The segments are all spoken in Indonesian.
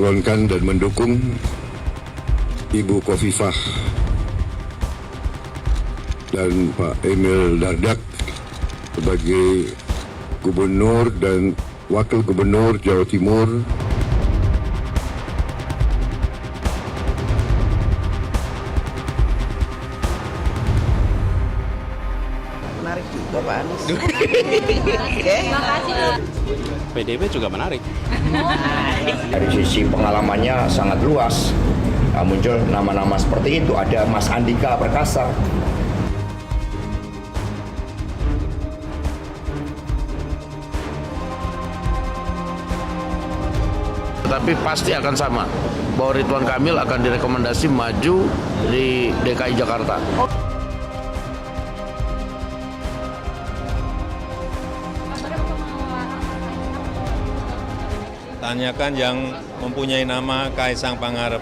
mencalonkan dan mendukung Ibu Khofifah dan Pak Emil Dardak sebagai Gubernur dan Wakil Gubernur Jawa Timur. Menarik juga Pak Anies. Terima kasih Pak. PDIP juga menarik. Dari sisi pengalamannya sangat luas. Muncul nama-nama seperti itu, ada Mas Andika Perkasa. Tapi pasti akan sama, bahwa Ridwan Kamil akan direkomendasi maju di DKI Jakarta. Tanyakan yang mempunyai nama Kaisang Pangarep.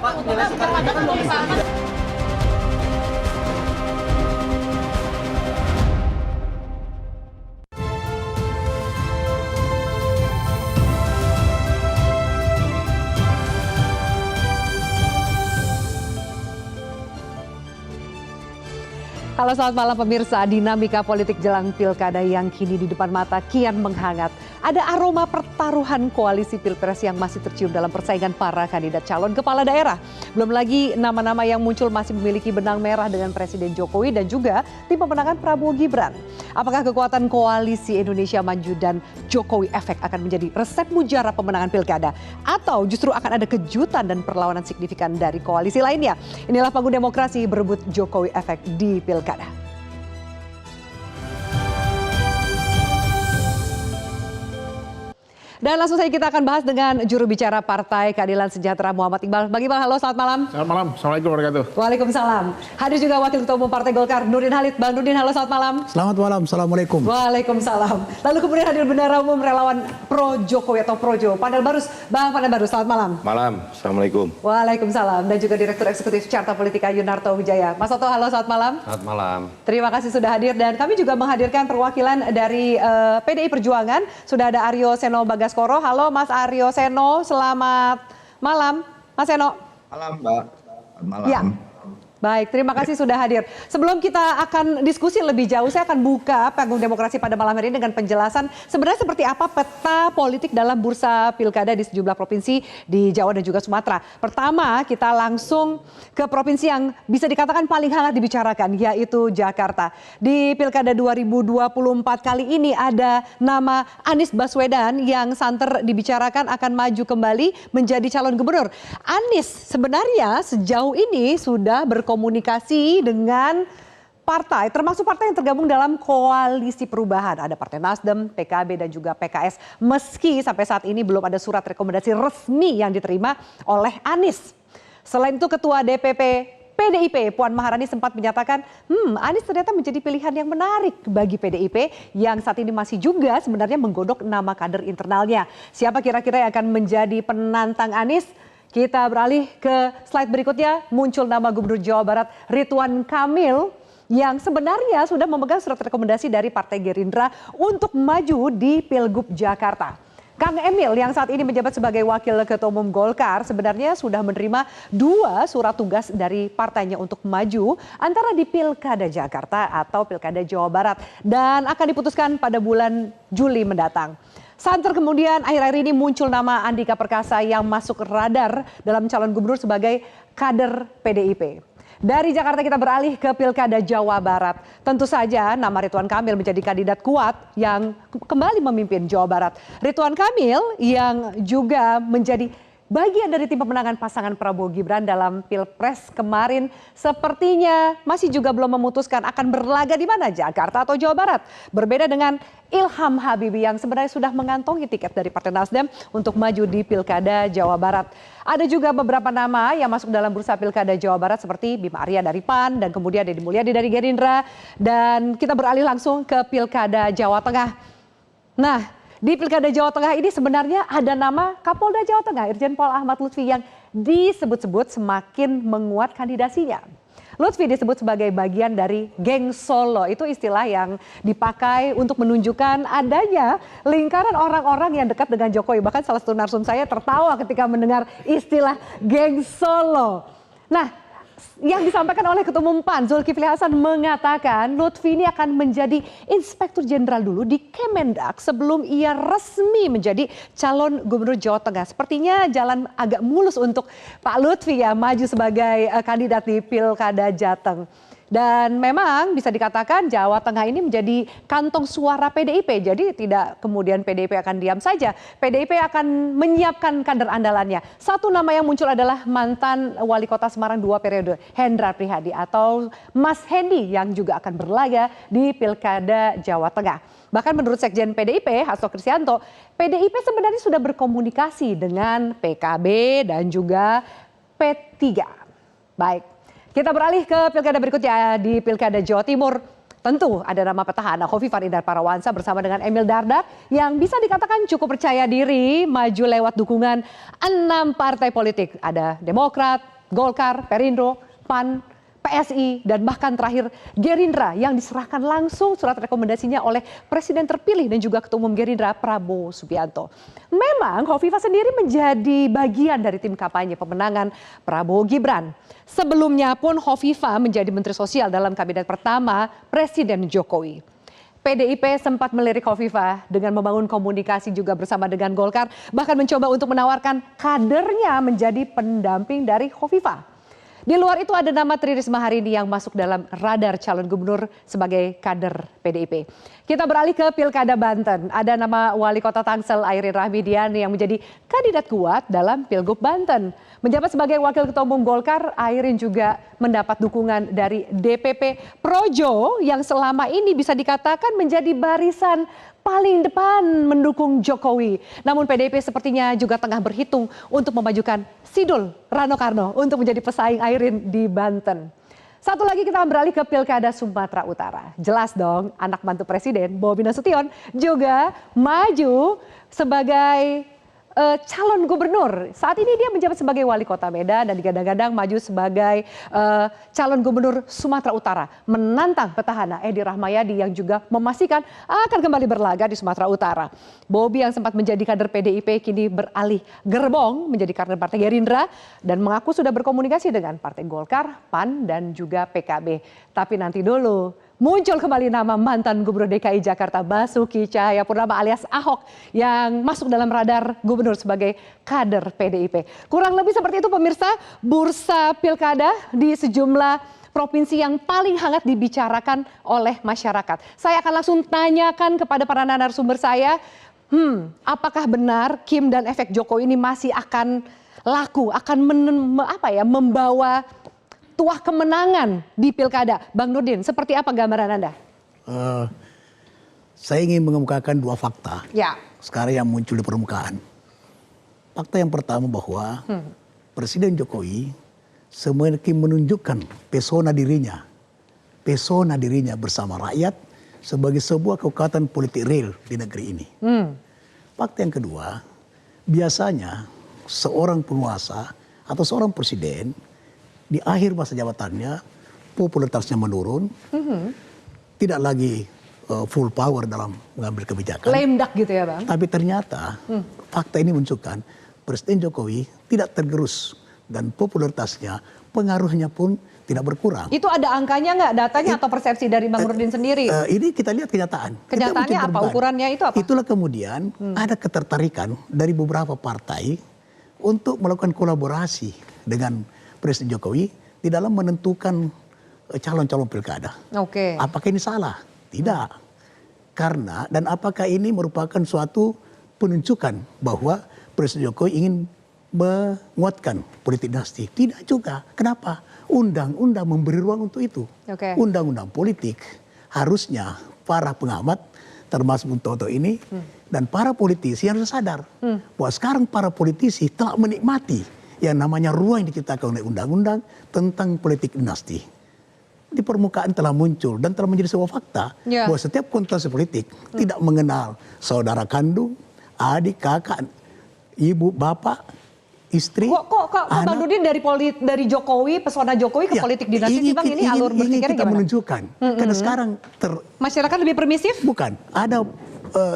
Halo, selamat malam pemirsa. Dinamika politik jelang pilkada yang kini di depan mata kian menghangat. Ada aroma pertaruhan koalisi pilpres yang masih tercium dalam persaingan para kandidat calon kepala daerah. Belum lagi nama-nama yang muncul masih memiliki benang merah dengan Presiden Jokowi dan juga tim pemenangan Prabowo Gibran. Apakah kekuatan koalisi Indonesia Maju dan Jokowi Efek akan menjadi resep mujarab pemenangan pilkada? Atau justru akan ada kejutan dan perlawanan signifikan dari koalisi lainnya? Inilah panggung demokrasi berebut Jokowi Efek di pilkada. Dan langsung saja kita akan bahas dengan juru bicara Partai Keadilan Sejahtera Muhammad Iqbal. Bang Iqbal, halo, selamat malam. Selamat malam, Assalamualaikum warahmatullahi wabarakatuh. Waalaikumsalam. Hadir juga Wakil Ketua Umum Partai Golkar, Nurdin Halid. Bang Nurdin, halo, selamat malam. Selamat malam, Assalamualaikum. Waalaikumsalam. Lalu kemudian hadir Bendahara Umum Relawan Pro Jokowi atau Projo, Panel Barus. Bang Panel Barus, selamat malam. Malam, Assalamualaikum. Waalaikumsalam. Dan juga Direktur Eksekutif Carta Politika Yunarto Wijaya. Mas Oto, halo, selamat malam. Selamat malam. Terima kasih sudah hadir dan kami juga menghadirkan perwakilan dari PDI Perjuangan. Sudah ada Aryo Seno Bagaskoro. Halo Mas Aryo Seno, selamat malam. Mas Seno. Malam, Mbak. Malam. Ya. Baik, terima kasih sudah hadir. Sebelum kita akan diskusi lebih jauh, saya akan buka panggung demokrasi pada malam hari ini dengan penjelasan sebenarnya seperti apa peta politik dalam bursa pilkada di sejumlah provinsi di Jawa dan juga Sumatera. Pertama, kita langsung ke provinsi yang bisa dikatakan paling hangat dibicarakan, yaitu Jakarta. Di pilkada 2024 kali ini ada nama Anies Baswedan yang santer dibicarakan akan maju kembali menjadi calon gubernur. Anies sebenarnya sejauh ini sudah berkomunikasi dengan partai, termasuk partai yang tergabung dalam koalisi perubahan. Ada Partai Nasdem, PKB dan juga PKS. Meski sampai saat ini belum ada surat rekomendasi resmi yang diterima oleh Anies. Selain itu Ketua DPP PDIP Puan Maharani sempat menyatakan, Anies ternyata menjadi pilihan yang menarik bagi PDIP yang saat ini masih juga sebenarnya menggodok nama kader internalnya. Siapa kira-kira yang akan menjadi penantang Anies? Kita beralih ke slide berikutnya, muncul nama Gubernur Jawa Barat Ridwan Kamil yang sebenarnya sudah memegang surat rekomendasi dari Partai Gerindra untuk maju di Pilgub Jakarta. Kang Emil yang saat ini menjabat sebagai Wakil Ketua Umum Golkar sebenarnya sudah menerima 2 surat tugas dari partainya untuk maju antara di Pilkada Jakarta atau Pilkada Jawa Barat dan akan diputuskan pada bulan Juli mendatang. Santer kemudian akhir-akhir ini muncul nama Andika Perkasa yang masuk radar dalam calon gubernur sebagai kader PDIP. Dari Jakarta kita beralih ke Pilkada Jawa Barat. Tentu saja nama Ridwan Kamil menjadi kandidat kuat yang kembali memimpin Jawa Barat. Ridwan Kamil yang juga menjadi bagian dari tim pemenangan pasangan Prabowo Gibran dalam Pilpres kemarin sepertinya masih juga belum memutuskan akan berlaga di mana, Jakarta atau Jawa Barat. Berbeda dengan Ilham Habibie yang sebenarnya sudah mengantongi tiket dari Partai Nasdem untuk maju di Pilkada Jawa Barat. Ada juga beberapa nama yang masuk dalam bursa Pilkada Jawa Barat seperti Bima Arya dari PAN dan kemudian Deddy Mulyadi dari Gerindra. Dan kita beralih langsung ke Pilkada Jawa Tengah. Nah, di Pilkada Jawa Tengah ini sebenarnya ada nama Kapolda Jawa Tengah, Irjen Pol Ahmad Lutfi yang disebut-sebut semakin menguat kandidasinya. Lutfi disebut sebagai bagian dari geng Solo. Itu istilah yang dipakai untuk menunjukkan adanya lingkaran orang-orang yang dekat dengan Jokowi. Bahkan salah satu narsum saya tertawa ketika mendengar istilah geng Solo. Nah, yang disampaikan oleh Ketua Umum PAN Zulkifli Hasan mengatakan Lutfi ini akan menjadi Inspektur Jenderal dulu di Kemendak sebelum ia resmi menjadi calon Gubernur Jawa Tengah. Sepertinya jalan agak mulus untuk Pak Lutfi ya maju sebagai kandidat di Pilkada Jateng. Dan memang bisa dikatakan Jawa Tengah ini menjadi kantong suara PDIP. Jadi tidak kemudian PDIP akan diam saja. PDIP akan menyiapkan kader andalannya. Satu nama yang muncul adalah mantan Wali Kota Semarang 2 periode, Hendrar Prihadi atau Mas Hendi yang juga akan berlaga di Pilkada Jawa Tengah. Bahkan menurut Sekjen PDIP, Hasto Kristianto, PDIP sebenarnya sudah berkomunikasi dengan PKB dan juga P3. Baik. Kita beralih ke pilkada berikutnya di Pilkada Jawa Timur. Tentu ada nama petahana Khofifah Indar Parawansa bersama dengan Emil Dardak yang bisa dikatakan cukup percaya diri maju lewat dukungan 6 partai politik. Ada Demokrat, Golkar, Perindo, PAN, PSI, dan bahkan terakhir Gerindra yang diserahkan langsung surat rekomendasinya oleh Presiden terpilih dan juga Ketua Umum Gerindra Prabowo Subianto. Memang Khofifah sendiri menjadi bagian dari tim kampanye pemenangan Prabowo Gibran. Sebelumnya pun Khofifah menjadi Menteri Sosial dalam kabinet pertama Presiden Jokowi. PDIP sempat melirik Khofifah dengan membangun komunikasi juga bersama dengan Golkar, bahkan mencoba untuk menawarkan kadernya menjadi pendamping dari Khofifah. Di luar itu ada nama Tri Risma hari ini yang masuk dalam radar calon gubernur sebagai kader PDIP. Kita beralih ke Pilkada Banten. Ada nama Wali Kota Tangsel Airin Rahmidiani yang menjadi kandidat kuat dalam Pilgub Banten. Menjabat sebagai Wakil Ketua Umum Golkar, Airin juga mendapat dukungan dari DPP Projo yang selama ini bisa dikatakan menjadi barisan paling depan mendukung Jokowi. Namun PDIP sepertinya juga tengah berhitung untuk memajukan Sidul Rano Karno untuk menjadi pesaing Airin di Banten. Satu lagi kita beralih ke Pilkada Sumatera Utara. Jelas dong anak mantu Presiden Bobi Nasution juga maju sebagai calon gubernur. Saat ini dia menjabat sebagai wali kota Medan dan digadang-gadang maju sebagai calon gubernur Sumatera Utara. Menantang petahana Edi Rahmayadi yang juga memastikan akan kembali berlaga di Sumatera Utara. Bobi yang sempat menjadi kader PDIP kini beralih gerbong menjadi kader Partai Gerindra dan mengaku sudah berkomunikasi dengan Partai Golkar, PAN dan juga PKB. Tapi nanti dulu. Muncul kembali nama mantan Gubernur DKI Jakarta Basuki Cahayapurnama alias Ahok yang masuk dalam radar gubernur sebagai kader PDIP. Kurang lebih seperti itu pemirsa, bursa pilkada di sejumlah provinsi yang paling hangat dibicarakan oleh masyarakat. Saya akan langsung tanyakan kepada para narasumber saya, apakah benar Kim dan efek Jokowi ini masih akan laku, akan membawa tuah kemenangan di pilkada. Bang Nurdin, seperti apa gambaran Anda? Saya ingin mengemukakan 2 fakta Ya. sekarang yang muncul di permukaan. Fakta yang pertama bahwa Presiden Jokowi semakin menunjukkan pesona dirinya bersama rakyat sebagai sebuah kekuatan politik real di negeri ini. Fakta yang kedua, biasanya seorang penguasa atau seorang presiden di akhir masa jabatannya popularitasnya menurun, tidak lagi full power dalam mengambil kebijakan. Lame duck gitu ya Bang? Tapi ternyata fakta ini menunjukkan Presiden Jokowi tidak tergerus dan popularitasnya, pengaruhnya pun tidak berkurang. Itu ada angkanya nggak, datanya atau persepsi dari Bang Nurdin sendiri? Ini kita lihat kenyataan. Kenyataannya apa, ukurannya itu apa? Itulah kemudian ada ketertarikan dari beberapa partai untuk melakukan kolaborasi dengan Presiden Jokowi di dalam menentukan calon-calon pilkada. Oke. Apakah ini salah? Tidak. Karena dan apakah ini merupakan suatu penunjukan bahwa Presiden Jokowi ingin menguatkan politik dinasti? Tidak juga. Kenapa? Undang-undang memberi ruang untuk itu. Oke. Undang-undang politik harusnya para pengamat termasuk Bung Toto ini dan para politisi harus sadar bahwa sekarang para politisi telah menikmati yang namanya ruang yang diciptakan oleh undang-undang tentang politik dinasti. Di permukaan telah muncul dan telah menjadi sebuah fakta bahwa setiap kontestasi politik tidak mengenal saudara kandung, adik, kakak, ibu, bapak, istri, Kok Bang Nurdin dari Jokowi, pesona Jokowi ke politik dinasti sih Bang, ini alur berpikirnya kita gimana? menunjukkan. Karena sekarang Masyarakat lebih permisif? bukan, ada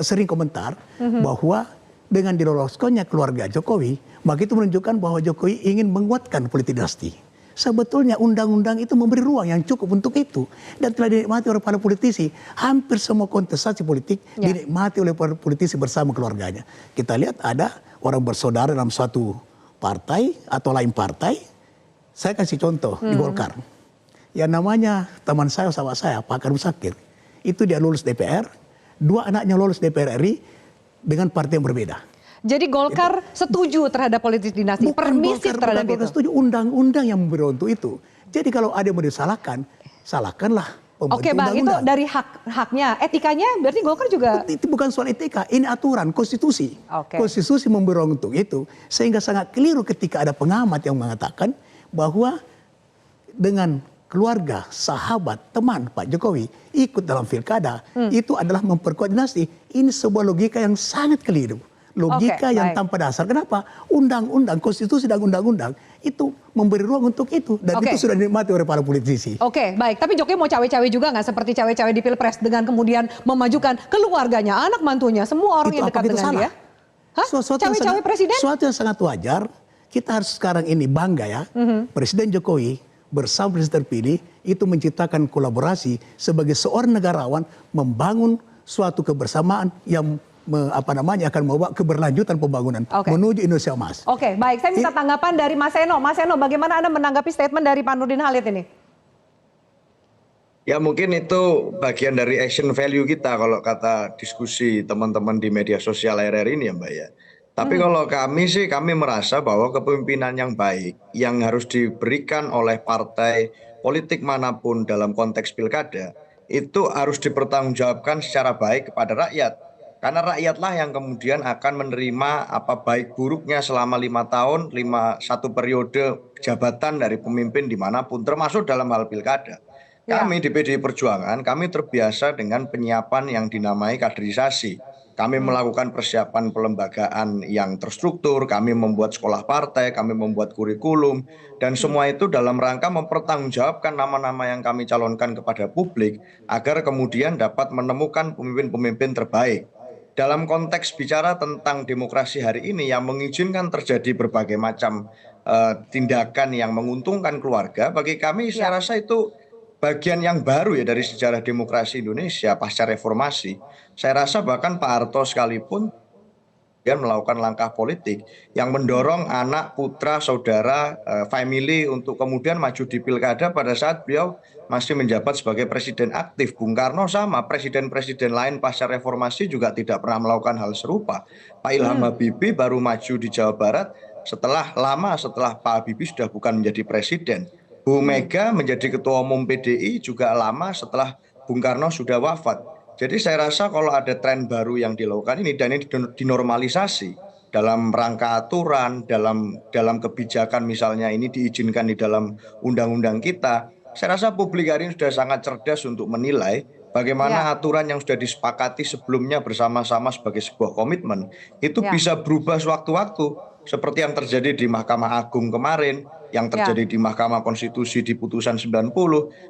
sering komentar bahwa dengan diloloskannya keluarga Jokowi, maka itu menunjukkan bahwa Jokowi ingin menguatkan politik dinasti. Sebetulnya undang-undang itu memberi ruang yang cukup untuk itu. Dan telah dinikmati oleh para politisi. Hampir semua kontestasi politik dinikmati oleh para politisi bersama keluarganya. Kita lihat ada orang bersaudara dalam suatu partai atau lain partai. Saya kasih contoh di Golkar. Yang namanya teman saya, sahabat saya, Pak Karim Sakir. Itu dia lulus DPR, 2 anaknya lulus DPR RI dengan partai yang berbeda. Jadi Golkar setuju terhadap politik dinasti, permisif terhadap itu. Setuju, undang-undang yang memberi untuk itu. Jadi kalau ada yang mau disalahkan, salahkanlah pembentuk Oke Bang, itu undang-undang. dari haknya, etikanya berarti Golkar juga. Itu bukan soal etika, ini aturan, konstitusi. Oke. Konstitusi memberi ruang untuk itu. Sehingga sangat keliru ketika ada pengamat yang mengatakan bahwa dengan keluarga, sahabat, teman Pak Jokowi ikut dalam pilkada, itu adalah memperkuat dinasti. Ini sebuah logika yang sangat keliru. Logika yang tanpa dasar. Kenapa? Undang-undang, konstitusi dan undang-undang itu memberi ruang untuk itu. Dan itu sudah dinikmati oleh para politisi. Oke, baik. Tapi Jokowi mau cawe-cawe juga nggak seperti cawe-cawe di Pilpres dengan kemudian memajukan keluarganya, anak mantunya, semua orang yang dekat dengan dia? Hah? Cawe-cawe presiden? Suatu yang sangat wajar. Kita harus sekarang ini bangga ya. Presiden Jokowi bersama presiden terpilih itu menciptakan kolaborasi sebagai seorang negarawan membangun suatu kebersamaan yang akan membawa keberlanjutan pembangunan menuju Indonesia Emas. Oke, baik. Saya minta tanggapan dari Mas Eno. Mas Eno, bagaimana Anda menanggapi statement dari Pak Nurdin Halid ini? Ya mungkin itu bagian dari action value kita kalau kata diskusi teman-teman di media sosial akhir-akhir ini ya Mbak ya. Tapi kalau kami sih, kami merasa bahwa kepemimpinan yang baik yang harus diberikan oleh partai politik manapun dalam konteks pilkada itu harus dipertanggungjawabkan secara baik kepada rakyat. Karena rakyatlah yang kemudian akan menerima apa baik buruknya selama 5 tahun, satu periode jabatan dari pemimpin dimanapun, termasuk dalam hal pilkada. Kami di PDI Perjuangan, kami terbiasa dengan penyiapan yang dinamai kaderisasi. Kami melakukan persiapan pelembagaan yang terstruktur, kami membuat sekolah partai, kami membuat kurikulum, dan semua itu dalam rangka mempertanggungjawabkan nama-nama yang kami calonkan kepada publik agar kemudian dapat menemukan pemimpin-pemimpin terbaik. Dalam konteks bicara tentang demokrasi hari ini yang mengizinkan terjadi berbagai macam tindakan yang menguntungkan keluarga, bagi kami saya rasa itu bagian yang baru ya dari sejarah demokrasi Indonesia pasca reformasi. Saya rasa bahkan Pak Harto sekalipun dia melakukan langkah politik yang mendorong anak, putra, saudara, family untuk kemudian maju di pilkada pada saat beliau masih menjabat sebagai presiden aktif. Bung Karno sama, presiden-presiden lain pasca reformasi juga tidak pernah melakukan hal serupa. Pak Ilham Habibie baru maju di Jawa Barat setelah Pak Habibie sudah bukan menjadi presiden. Bu Mega menjadi ketua umum PDI juga lama setelah Bung Karno sudah wafat. Jadi saya rasa kalau ada tren baru yang dilakukan ini dan ini dinormalisasi dalam rangka aturan, dalam kebijakan misalnya ini diizinkan di dalam undang-undang kita, saya rasa publik hari ini sudah sangat cerdas untuk menilai bagaimana aturan yang sudah disepakati sebelumnya bersama-sama sebagai sebuah komitmen itu bisa berubah sewaktu-waktu. Seperti yang terjadi di Mahkamah Agung kemarin, yang terjadi di Mahkamah Konstitusi di putusan 90.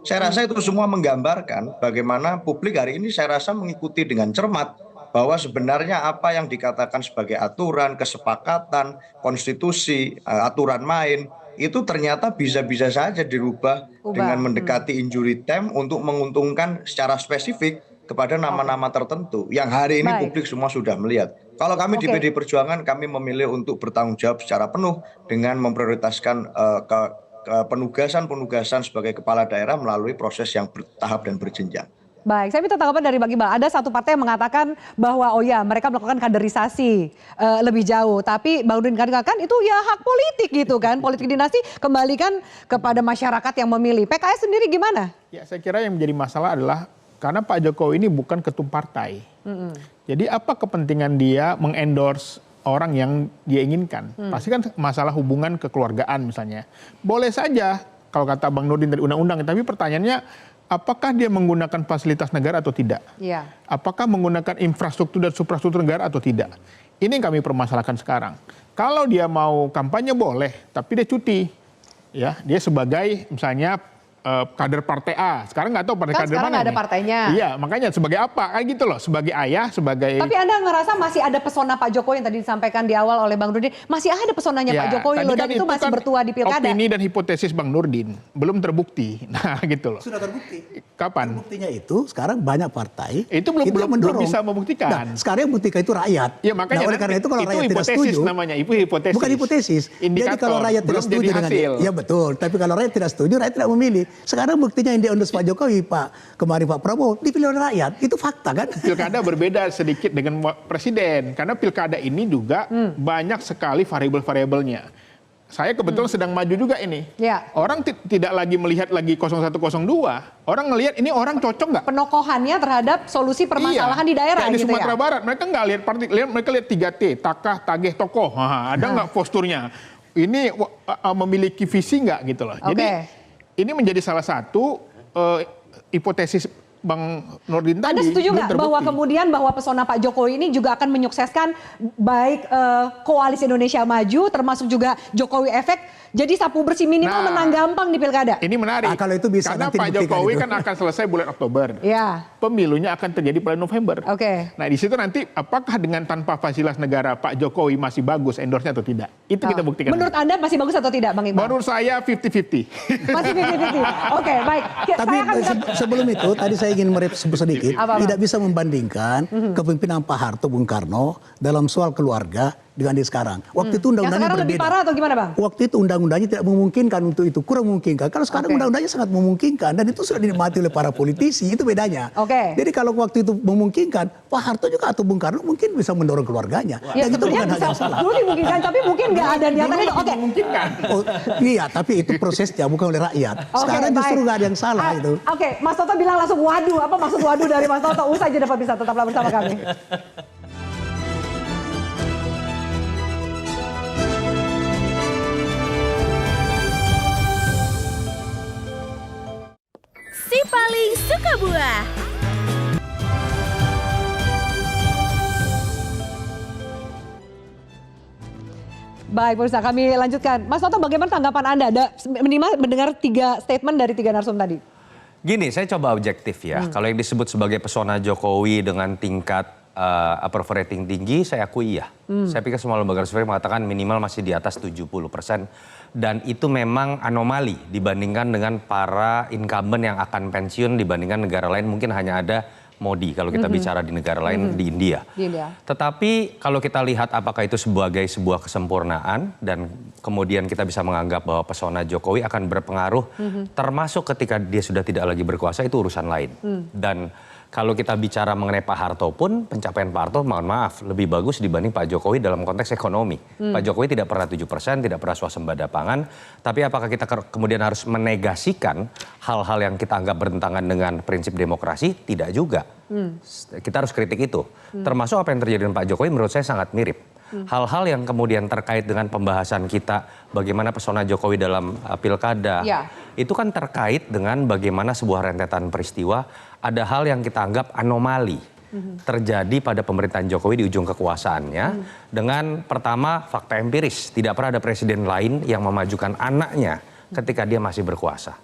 Saya rasa itu semua menggambarkan bagaimana publik hari ini saya rasa mengikuti dengan cermat bahwa sebenarnya apa yang dikatakan sebagai aturan, kesepakatan, konstitusi, aturan main, itu ternyata bisa-bisa saja dirubah dengan mendekati injury time untuk menguntungkan secara spesifik kepada nama-nama tertentu yang hari ini publik semua sudah melihat. Kalau kami di PDI Perjuangan, kami memilih untuk bertanggung jawab secara penuh dengan memprioritaskan penugasan sebagai kepala daerah melalui proses yang bertahap dan berjenjang. Baik, saya minta tanggapan dari Bang Iqbal. Ada satu partai yang mengatakan bahwa mereka melakukan kaderisasi lebih jauh. Tapi Bang Nurdin katakan itu ya hak politik gitu kan. Politik dinasti kembalikan kepada masyarakat yang memilih. PKS sendiri gimana? Ya, saya kira yang menjadi masalah adalah karena Pak Jokowi ini bukan ketum partai. Jadi apa kepentingan dia mengendorse orang yang dia inginkan? Pasti kan masalah hubungan kekeluargaan misalnya. Boleh saja kalau kata Bang Nurdin dari undang-undang, tapi pertanyaannya apakah dia menggunakan fasilitas negara atau tidak? Iya. Apakah menggunakan infrastruktur dan suprastruktur negara atau tidak? Ini yang kami permasalahkan sekarang. Kalau dia mau kampanye boleh, tapi dia cuti. Ya, dia sebagai misalnya kader partai A. Sekarang nggak tahu partai Kan kader sekarang mana nggak ada nih. partainya. Iya, makanya sebagai apa? Kayak gitu loh, sebagai ayah, sebagai... Tapi Anda ngerasa masih ada pesona Pak Jokowi yang tadi disampaikan di awal oleh Bang Nurdin, masih ada pesonanya Pak Jokowi tadi loh, kan dan itu masih kan bertua di pilkada. opini dan hipotesis Bang Nurdin, belum terbukti. Nah gitu loh. Sudah terbukti. Kapan? Buktinya itu sekarang banyak partai Itu belum mendorong. bisa membuktikan. Nah, sekarang yang buktikan itu rakyat. Ya makanya nah, oleh karena itu kalau rakyat tidak hipotesis setuju, namanya, itu hipotesis. bukan hipotesis. Jadi Indikator, kalau rakyat tidak belum setuju jadi dengan hasil. ya betul. Tapi kalau rakyat tidak setuju, rakyat tidak memilih. Sekarang buktinya yang di-endorse Pak Jokowi, kemarin Pak Prabowo dipilih oleh rakyat. Itu fakta kan? Pilkada berbeda sedikit dengan presiden karena pilkada ini juga banyak sekali variabel-variabelnya. Saya kebetulan sedang maju juga ini. Ya. Orang tidak lagi melihat lagi 0102. Orang ngelihat ini orang cocok nggak? Penokohannya terhadap solusi permasalahan di daerah kayak di gitu Sumatera ya. Barat. Mereka nggak lihat partai, mereka lihat 3T, takah, tagih, tokoh. Ada nggak posturnya? Ini memiliki visi nggak gitu loh. Jadi ini menjadi salah satu hipotesis Bang Nurdin tadi. Anda setuju belum nggak bahwa terbukti. kemudian bahwa pesona Pak Jokowi ini juga akan menyukseskan baik koalisi Indonesia Maju termasuk juga Jokowi efek, jadi sapu bersih minimal menang gampang di pilkada? Ini menarik. Nah, kalau itu bisa karena nanti Pak dibuktikan Jokowi itu. kan akan selesai bulan Oktober. Ya. Pemilunya akan terjadi bulan November. Oke. Nah di situ nanti apakah dengan tanpa fasilitas negara Pak Jokowi masih bagus endorse-nya atau tidak? Itu kita buktikan. Menurut Anda masih bagus atau tidak, Bang Iqbal? Menurut saya 50-50. Masih 50-50. Oke, baik. Tapi sebelum itu tadi saya ingin merespon sedikit. Apa, Bang? Tidak bisa membandingkan kepemimpinan Pak Harto, Bung Karno dalam soal keluarga dengan di sekarang. Waktu itu Yang undang-undangnya sekarang berbeda. lebih parah atau gimana, Bang? Waktu itu undang-undangnya tidak memungkinkan untuk itu, kurang memungkinkan. Kalau sekarang undang-undangnya sangat memungkinkan dan itu sudah dinikmati oleh para politisi, itu bedanya. Jadi kalau waktu itu memungkinkan, Pak Harto juga atau Bung Karno mungkin bisa mendorong keluarganya. Ya, Dan itu bukan hal bisa yang salah. dulu dimungkinkan, tapi mungkin nggak ada niatan itu. Oke. Oh, iya, tapi itu prosesnya bukan oleh rakyat. Sekarang justru nggak ada yang salah itu. Oke, Mas Toto bilang langsung waduh. Apa maksud waduh dari Mas Toto? Usai jeda bisa tetaplah bersama kami. Si paling suka buah. Baik, pemirsa, kami lanjutkan. Mas Toto, bagaimana tanggapan Anda? Ada minimal mendengar 3 statement dari 3 narsum tadi. Gini, saya coba objektif ya. Kalau yang disebut sebagai pesona Jokowi dengan tingkat approval rating tinggi, saya akui iya. Saya pikir semua lembaga survei mengatakan minimal masih di atas 70%. Dan itu memang anomali dibandingkan dengan para incumbent yang akan pensiun dibandingkan negara lain. Mungkin hanya ada Modi kalau kita bicara di negara lain di India. Tetapi kalau kita lihat apakah itu sebagai sebuah kesempurnaan dan kemudian kita bisa menganggap bahwa pesona Jokowi akan berpengaruh termasuk ketika dia sudah tidak lagi berkuasa, itu urusan lain. Dan kalau kita bicara mengenai Pak Harto pun, pencapaian Pak Harto mohon maaf lebih bagus dibanding Pak Jokowi dalam konteks ekonomi. Pak Jokowi tidak pernah 7%, tidak pernah swasembada pangan. Tapi apakah kita kemudian harus menegasikan hal-hal yang kita anggap bertentangan dengan prinsip demokrasi? Tidak juga. Kita harus kritik itu. Termasuk apa yang terjadi dengan Pak Jokowi menurut saya sangat mirip. Hal-hal yang kemudian terkait dengan pembahasan kita bagaimana pesona Jokowi dalam pilkada. Itu kan terkait dengan bagaimana sebuah rentetan peristiwa ada hal yang kita anggap anomali terjadi pada pemerintahan Jokowi di ujung kekuasaannya dengan pertama fakta empiris. Tidak pernah ada presiden lain yang memajukan anaknya ketika dia masih berkuasa.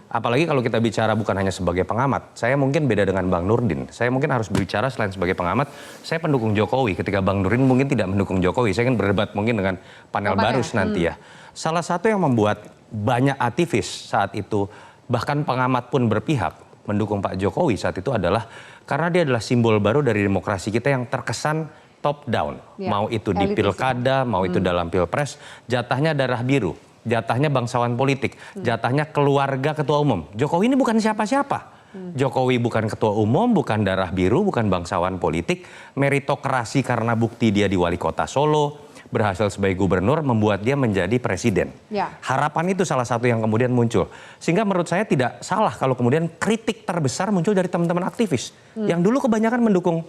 Apalagi kalau kita bicara bukan hanya sebagai pengamat. Saya mungkin beda dengan Bang Nurdin. Saya mungkin harus berbicara selain sebagai pengamat. Saya pendukung Jokowi ketika Bang Nurdin mungkin tidak mendukung Jokowi. Saya kan berdebat mungkin dengan panel baru nanti ya. Salah satu yang membuat banyak aktivis saat itu, bahkan pengamat pun berpihak mendukung Pak Jokowi saat itu adalah karena dia adalah simbol baru dari demokrasi kita yang terkesan top down. Mau itu di pilkada, mau itu dalam pilpres, jatahnya darah biru. Jatahnya bangsawan politik, jatahnya keluarga ketua umum. Jokowi ini bukan siapa-siapa. Jokowi bukan ketua umum, bukan darah biru, bukan bangsawan politik. Meritokrasi karena bukti dia di wali kota Solo, berhasil sebagai gubernur, membuat dia menjadi presiden. Harapan itu salah satu yang kemudian muncul. Sehingga menurut saya tidak salah kalau kemudian kritik terbesar muncul dari teman-teman aktivis. Yang dulu kebanyakan mendukung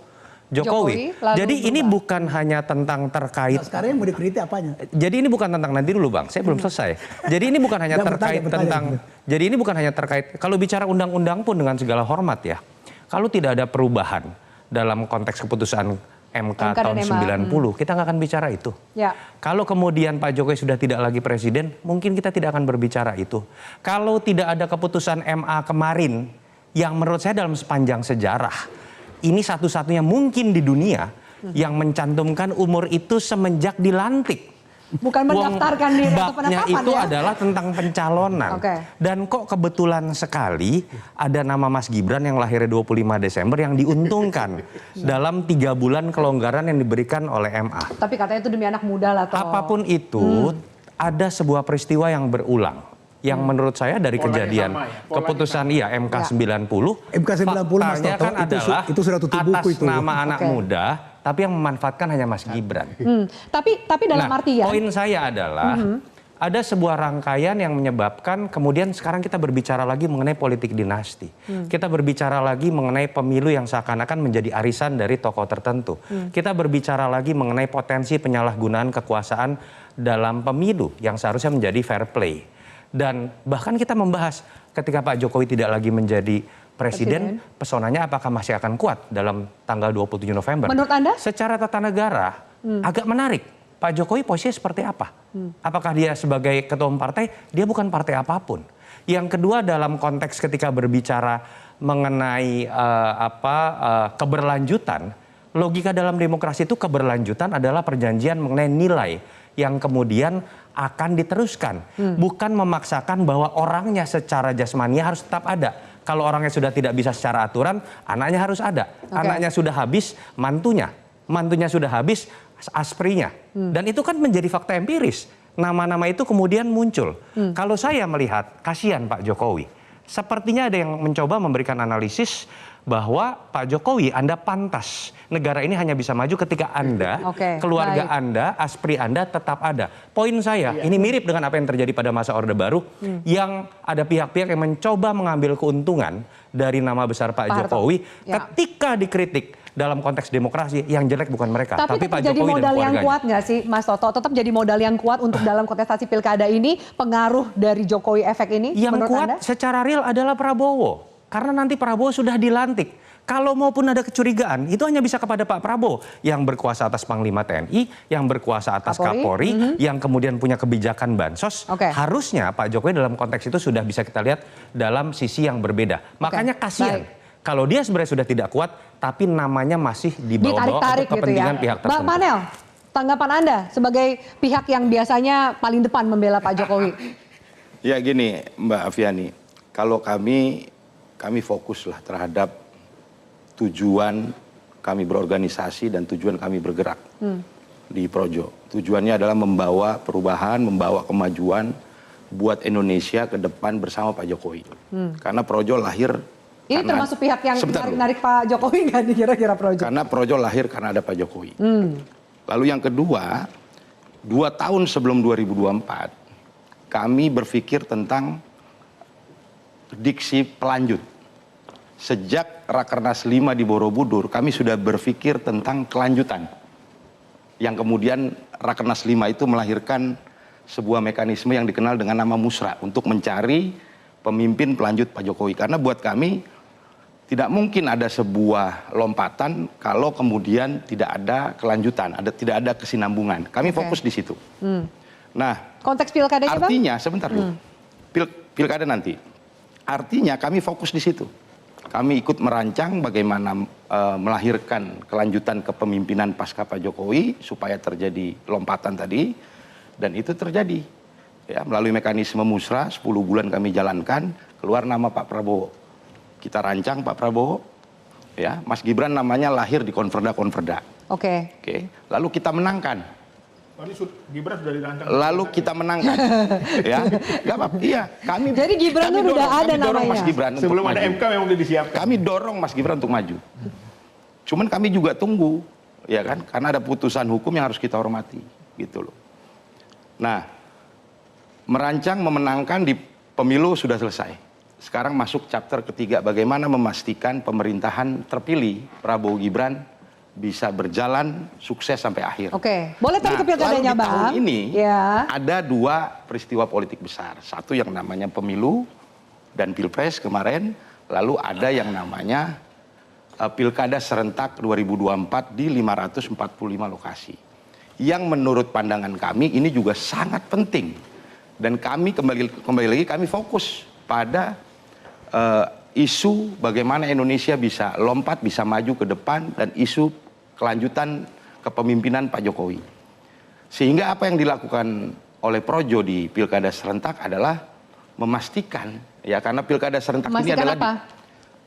Jokowi. Jadi ini bukan hanya tentang terkait. Nah, sekarang yang mau dikritik apanya? Jadi ini bukan tentang nanti dulu Bang, saya belum selesai. Jadi ini bukan hanya terkait tentang. Jadi ini bukan hanya terkait. Kalau bicara undang-undang pun dengan segala hormat ya, kalau tidak ada perubahan dalam konteks keputusan MK dan tahun MA. 90, kita nggak akan bicara itu. Ya. Kalau kemudian Pak Jokowi sudah tidak lagi presiden, mungkin kita tidak akan berbicara itu. Kalau tidak ada keputusan MA kemarin, yang menurut saya dalam sepanjang sejarah, ini satu-satunya mungkin di dunia yang mencantumkan umur itu semenjak dilantik. Bukan mendaftarkan diri atau Babnya penetapan itu ya? adalah tentang pencalonan. Oke. Dan kok kebetulan sekali ada nama Mas Gibran yang lahirnya 25 Desember yang diuntungkan dalam 3 bulan kelonggaran yang diberikan oleh MA. Tapi katanya itu demi anak muda lah toh. Apapun itu, ada sebuah peristiwa yang berulang. Yang menurut saya dari Polanya kejadian sama ya? keputusan MK 90, MK 90 Mas faktanya Toto, kan adalah itu sudah tutup buku atas itu. nama anak Oke. muda, tapi yang memanfaatkan hanya Mas Gibran. Tapi dalam artian Poin saya adalah ada sebuah rangkaian yang menyebabkan kemudian sekarang kita berbicara lagi mengenai politik dinasti. Kita berbicara lagi mengenai pemilu yang seakan-akan menjadi arisan dari tokoh tertentu. Kita berbicara lagi mengenai potensi penyalahgunaan kekuasaan dalam pemilu yang seharusnya menjadi fair play. Dan bahkan kita membahas ketika Pak Jokowi tidak lagi menjadi presiden, pesonanya apakah masih akan kuat dalam tanggal 27 November? Menurut Anda? Secara tata negara agak menarik. Pak Jokowi posisinya seperti apa? Apakah dia sebagai ketua umum partai? Dia bukan partai apapun. Yang kedua dalam konteks ketika berbicara mengenai keberlanjutan, logika dalam demokrasi itu keberlanjutan adalah perjanjian mengenai nilai yang kemudian akan diteruskan. Bukan memaksakan bahwa orangnya secara jasmani harus tetap ada. Kalau orangnya sudah tidak bisa secara aturan, anaknya harus ada. Anaknya sudah habis, mantunya. Mantunya sudah habis, asprinya. Dan itu kan menjadi fakta empiris. Nama-nama itu kemudian muncul. Kalau saya melihat, kasihan Pak Jokowi. Sepertinya ada yang mencoba memberikan analisis bahwa Pak Jokowi, Anda pantas. Negara ini hanya bisa maju ketika Anda, keluarga Anda, aspri Anda tetap ada. Poin saya, ini mirip dengan apa yang terjadi pada masa Orde Baru, yang ada pihak-pihak yang mencoba mengambil keuntungan dari nama besar Pak Jokowi ketika dikritik dalam konteks demokrasi, yang jelek bukan mereka, tapi Pak jadi Jokowi dan modal yang keluarganya. kuat nggak sih Mas Toto? Tetap jadi modal yang kuat untuk dalam kontestasi pilkada ini, pengaruh dari Jokowi efek ini Yang menurut kuat Anda? secara real adalah Prabowo. Karena nanti Prabowo sudah dilantik. Kalau maupun ada kecurigaan, itu hanya bisa kepada Pak Prabowo yang berkuasa atas Panglima TNI, yang berkuasa atas Kapolri, yang kemudian punya kebijakan bansos. Harusnya Pak Jokowi dalam konteks itu sudah bisa kita lihat dalam sisi yang berbeda. Makanya kasihan. Kalau dia sebenarnya sudah tidak kuat, tapi namanya masih dibawa-bawa untuk kepentingan pihak tertentu. Bang Panel, tanggapan Anda sebagai pihak yang biasanya paling depan membela Pak Jokowi. Ya gini Mbak Afiani, kalau kami fokuslah terhadap tujuan kami berorganisasi dan tujuan kami bergerak di Projo. Tujuannya adalah membawa perubahan, membawa kemajuan buat Indonesia ke depan bersama Pak Jokowi. Karena Projo lahir... Ini termasuk pihak yang menarik Pak Jokowi nggak kira-kira Projo? Karena Projo lahir karena ada Pak Jokowi. Lalu yang kedua, 2 tahun sebelum 2024, kami berpikir tentang diksi pelanjut. Sejak Rakernas 5 di Borobudur, kami sudah berpikir tentang kelanjutan. Yang kemudian Rakernas 5 itu melahirkan sebuah mekanisme yang dikenal dengan nama Musra untuk mencari pemimpin pelanjut Pak Jokowi. Karena buat kami tidak mungkin ada sebuah lompatan kalau kemudian tidak ada kelanjutan, tidak ada kesinambungan. Kami fokus di situ. Nah, konteks pilkadanya artinya, sebentar dulu, pilkada nanti. Artinya kami fokus di situ. Kami ikut merancang bagaimana melahirkan kelanjutan kepemimpinan pasca Pak Jokowi supaya terjadi lompatan tadi, dan itu terjadi. Ya, melalui mekanisme Musra 10 bulan kami jalankan, keluar nama Pak Prabowo. Kita rancang Pak Prabowo, ya, Mas Gibran namanya lahir di konverda. Oke. Lalu kita menangkan. Gibran sudah dirancang. Lalu kita menangkan, ya, nggak apa-apa. Iya, kami. Jadi Gibran itu udah ada dorong namanya. Mas Gibran sebelum untuk ada maju. MK memang udah disiapkan. Kami dorong Mas Gibran untuk maju. Cuman kami juga tunggu, ya kan, karena ada putusan hukum yang harus kita hormati, gitu loh. Nah, merancang memenangkan di pemilu sudah selesai. Sekarang masuk chapter ketiga, bagaimana memastikan pemerintahan terpilih Prabowo Gibran bisa berjalan sukses sampai akhir. Boleh tadi ke pilkadanya, Bang? Tahun ini ada 2 peristiwa politik besar. Satu yang namanya pemilu dan pilpres kemarin, lalu ada yang namanya pilkada serentak 2024 di 545 lokasi. Yang menurut pandangan kami ini juga sangat penting. Dan kami kembali lagi kami fokus pada isu bagaimana Indonesia bisa lompat, bisa maju ke depan, dan isu kelanjutan kepemimpinan Pak Jokowi. Sehingga apa yang dilakukan oleh Projo di pilkada serentak adalah memastikan, ya karena pilkada serentak ini adalah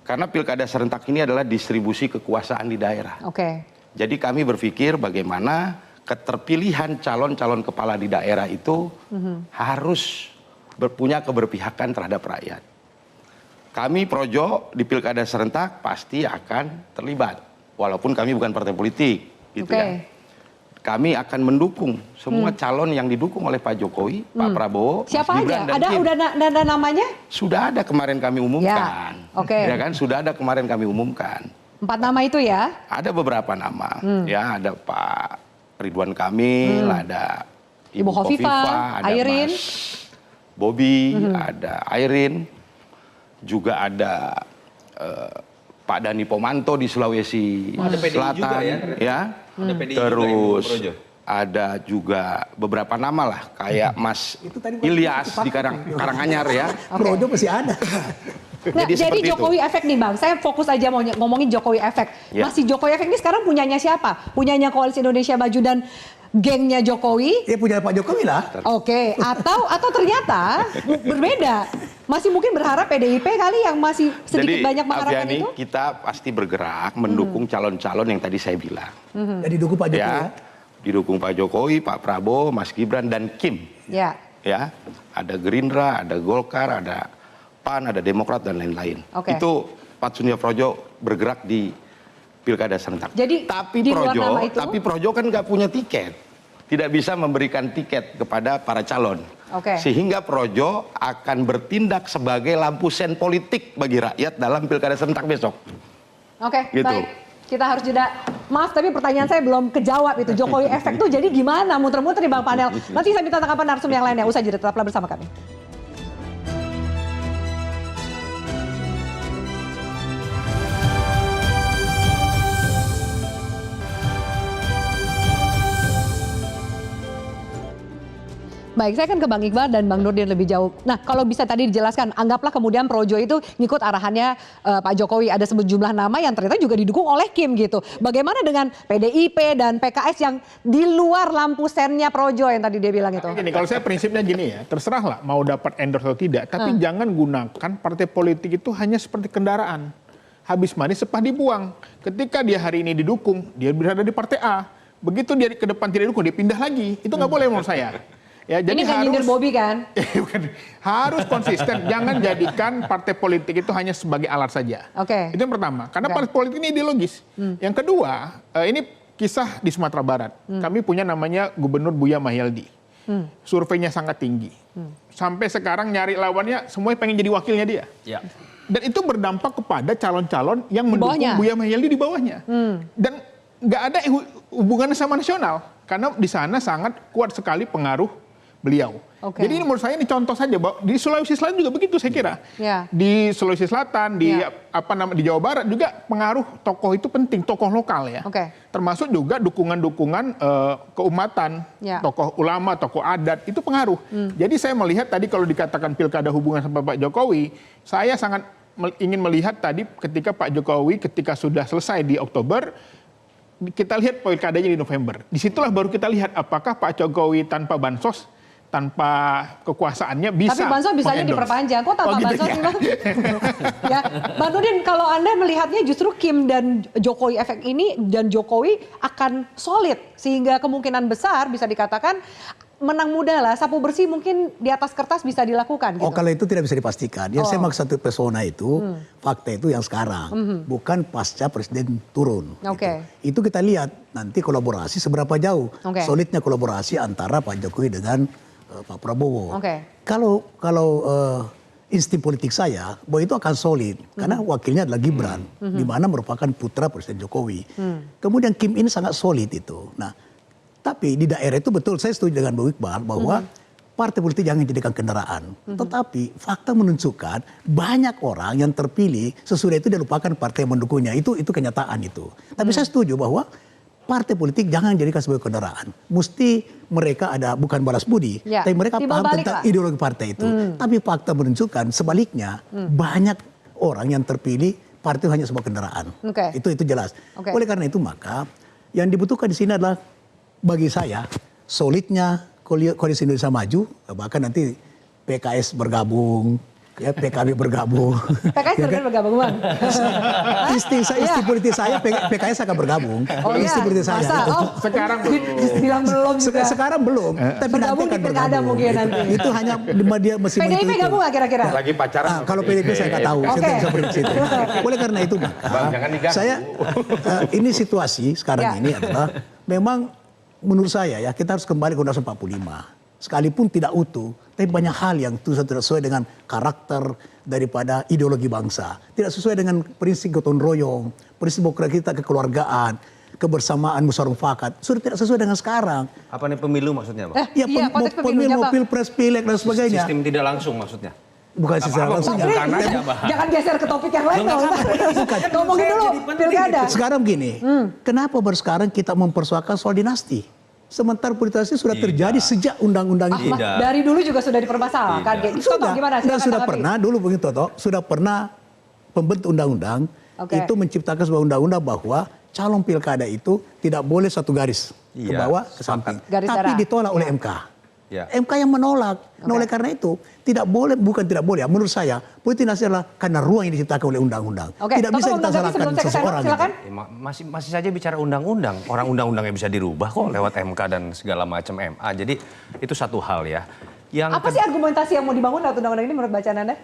karena pilkada serentak ini adalah distribusi kekuasaan di daerah. Oke. Jadi kami berpikir bagaimana keterpilihan calon-calon kepala di daerah itu harus punya keberpihakan terhadap rakyat. Kami Projo di pilkada serentak pasti akan terlibat, walaupun kami bukan partai politik, gitu ya. Kami akan mendukung semua calon yang didukung oleh Pak Jokowi, Pak Prabowo, siapa Mas Gibran, aja? dan Kim. Ada namanya? Sudah ada kemarin kami umumkan. Ya, oke. Ya kan, sudah ada kemarin kami umumkan. 4 nama itu ya? Ada beberapa nama. Ya, ada Pak Ridwan Kamil, ada Ibu Khofifah, ada Airin, Mas Bobi, ada Airin, juga ada Pak Dani Pomanto di Sulawesi Selatan, juga ya. Terus ada juga beberapa nama lah, kayak Mas Ilyas di Karanganyar ya. Projo masih ada. Nah, jadi Jokowi efek nih Bang, saya fokus aja mau ngomongin Jokowi efek. Ya. Masih Jokowi efek ini sekarang punyanya siapa? Punyanya Koalisi Indonesia Maju dan gengnya Jokowi? Ya punya Pak Jokowi lah. Oke, atau ternyata berbeda. Masih mungkin berharap PDIP kali yang masih sedikit banyak mengharapkan Aviani, itu? kita pasti bergerak mendukung calon-calon yang tadi saya bilang. Jadi dukung Pak Jokowi ya? Didukung Pak Jokowi, Pak Prabowo, Mas Gibran, dan Kim. Ya. Ya, ada Gerindra, ada Golkar, ada PAN, ada Demokrat, dan lain-lain. Oke. Itu Pak Surya Projo bergerak di pilkada serentak. Jadi di luar nama itu? Tapi Projo kan nggak punya tiket, tidak bisa memberikan tiket kepada para calon. Oke. Sehingga Projo akan bertindak sebagai lampu sen politik bagi rakyat dalam pilkada serentak besok. Oke, Gitu. baik. Kita harus jeda. Maaf, tapi pertanyaan saya belum kejawab itu. Jokowi efek tuh jadi gimana? Muter-muter di Bang Panel. Nanti saya minta tanggapan narsum yang lainnya. Usai jeda, tetaplah bersama kami. Baik, saya akan ke Bang Iqbal dan Bang Nurdin lebih jauh. Nah, kalau bisa tadi dijelaskan, anggaplah kemudian Projo itu ngikut arahannya Pak Jokowi. Ada sejumlah nama yang ternyata juga didukung oleh Kim gitu. Bagaimana dengan PDIP dan PKS yang di luar lampu sennya Projo yang tadi dia bilang itu? Gini, kalau saya prinsipnya gini ya, terserahlah mau dapat endorse atau tidak. Tapi jangan gunakan partai politik itu hanya seperti kendaraan. Habis manis sepah dibuang. Ketika dia hari ini didukung, dia berada di partai A. Begitu dia ke depan tidak didukung, dia pindah lagi. Itu nggak boleh menurut saya. Ya, jadi ini kan nyindir Bobby kan? Harus konsisten, jangan jadikan partai politik itu hanya sebagai alat saja. Oke. Itu yang pertama, karena partai politik ini ideologis. Yang kedua, ini kisah di Sumatera Barat. Kami punya namanya Gubernur Buya Mahyaldi. Surveinya sangat tinggi. Sampai sekarang nyari lawannya, semuanya pengen jadi wakilnya dia. Ya. Dan itu berdampak kepada calon-calon yang mendukung Buya Mahyaldi di bawahnya. Dan nggak ada hubungannya sama nasional. Karena di sana sangat kuat sekali pengaruh beliau. Jadi ini menurut saya ini contoh saja bahwa di Sulawesi Selatan juga begitu saya kira. Ya. Di Sulawesi Selatan, di di Jawa Barat juga pengaruh tokoh itu penting, tokoh lokal ya. Termasuk juga dukungan-dukungan keumatan, tokoh ulama, tokoh adat itu pengaruh. Jadi saya melihat tadi kalau dikatakan pilkada hubungan sama Pak Jokowi, saya sangat ingin melihat tadi ketika Pak Jokowi ketika sudah selesai di Oktober, kita lihat pilkadanya di November. Disitulah baru kita lihat apakah Pak Jokowi tanpa bansos, tanpa kekuasaannya bisa. Tapi bansos bisanya diperpanjang. Kok tanpa bansos sih Bang? Ya, Bang Nurdin, kalau Anda melihatnya justru Kim dan Jokowi efek ini dan Jokowi akan solid sehingga kemungkinan besar bisa dikatakan menang muda lah, sapu bersih mungkin di atas kertas bisa dilakukan gitu. Oh, kalau itu tidak bisa dipastikan. Yang saya maksud satu pesona itu, fakta itu yang sekarang, bukan pasca presiden turun. Itu kita lihat nanti kolaborasi seberapa jauh, solidnya kolaborasi antara Pak Jokowi dengan Pak Prabowo. Kalau insting politik saya, bahwa itu akan solid karena wakilnya adalah Gibran, di mana merupakan putra Presiden Jokowi. Kemudian Kim ini sangat solid itu. Nah, tapi di daerah itu betul saya setuju dengan Bu Iqbal bahwa partai politik jangan dijadikan kendaraan. Tetapi fakta menunjukkan banyak orang yang terpilih sesudah itu dia lupakan partai yang mendukungnya. Itu kenyataan itu. Tapi saya setuju bahwa partai politik jangan dijadikan sebagai kendaraan. Mesti mereka ada bukan balas budi, tapi mereka paham tentang ideologi partai itu. Tapi fakta menunjukkan sebaliknya banyak orang yang terpilih partai hanya sebuah kendaraan. Itu jelas. Oleh karena itu maka yang dibutuhkan di sini adalah bagi saya solidnya Koalisi Indonesia Maju, bahkan nanti PKS bergabung, ya PKB bergabung. PKS ya, bergabung, Bang. Istri politik saya PKS akan bergabung. Istri politik saya. Sekarang belum. Bilang belum juga. Sekarang belum. Tapi nanti akan bergabung. Mungkin nanti. Itu hanya dia mesti PDIP gabung nggak kira-kira? Lagi pacaran. Kalau PDIP saya nggak tahu. Saya tidak bisa prediksi itu. Oleh karena itu maka saya ini situasi sekarang ini adalah memang menurut saya ya kita harus kembali ke Undang-Undang 45. Sekalipun tidak utuh, tapi banyak hal yang tidak sesuai dengan karakter daripada ideologi bangsa. Tidak sesuai dengan prinsip gotong royong, prinsip kita kekeluargaan, kebersamaan musyawarah mufakat. Sudah tidak sesuai dengan sekarang. Apa nih pemilu maksudnya, Bang? Pemilu, pilpres, pileg dan sebagainya. Sistem tidak langsung maksudnya? Bukan sistem langsung. Jangan geser ke topik yang lain dong. Ngomongin dulu pilkada. Sekarang begini, kenapa baru sekarang kita mempersoalkan soal dinasti? Sementara politisasi sudah terjadi sejak undang-undang itu. Dari dulu juga sudah dipermasalahkan. Sudah pernah dulu begitu toh, sudah pernah pembentuk undang-undang itu menciptakan sebuah undang-undang bahwa calon pilkada itu tidak boleh satu garis ke bawah ke samping. Tapi ditolak oleh MK. MK yang menolak. Nah, oleh karena itu tidak boleh, bukan tidak boleh ya, menurut saya politik dinasti adalah karena ruang yang diciptakan oleh undang-undang. Tidak bisa kita salahkan seseorang. Masih saja bicara undang-undang. Orang undang-undangnya bisa dirubah kok lewat MK dan segala macam MA. Jadi itu satu hal ya. Apa sih argumentasi yang mau dibangun lewat undang-undang ini menurut bacaan Anda?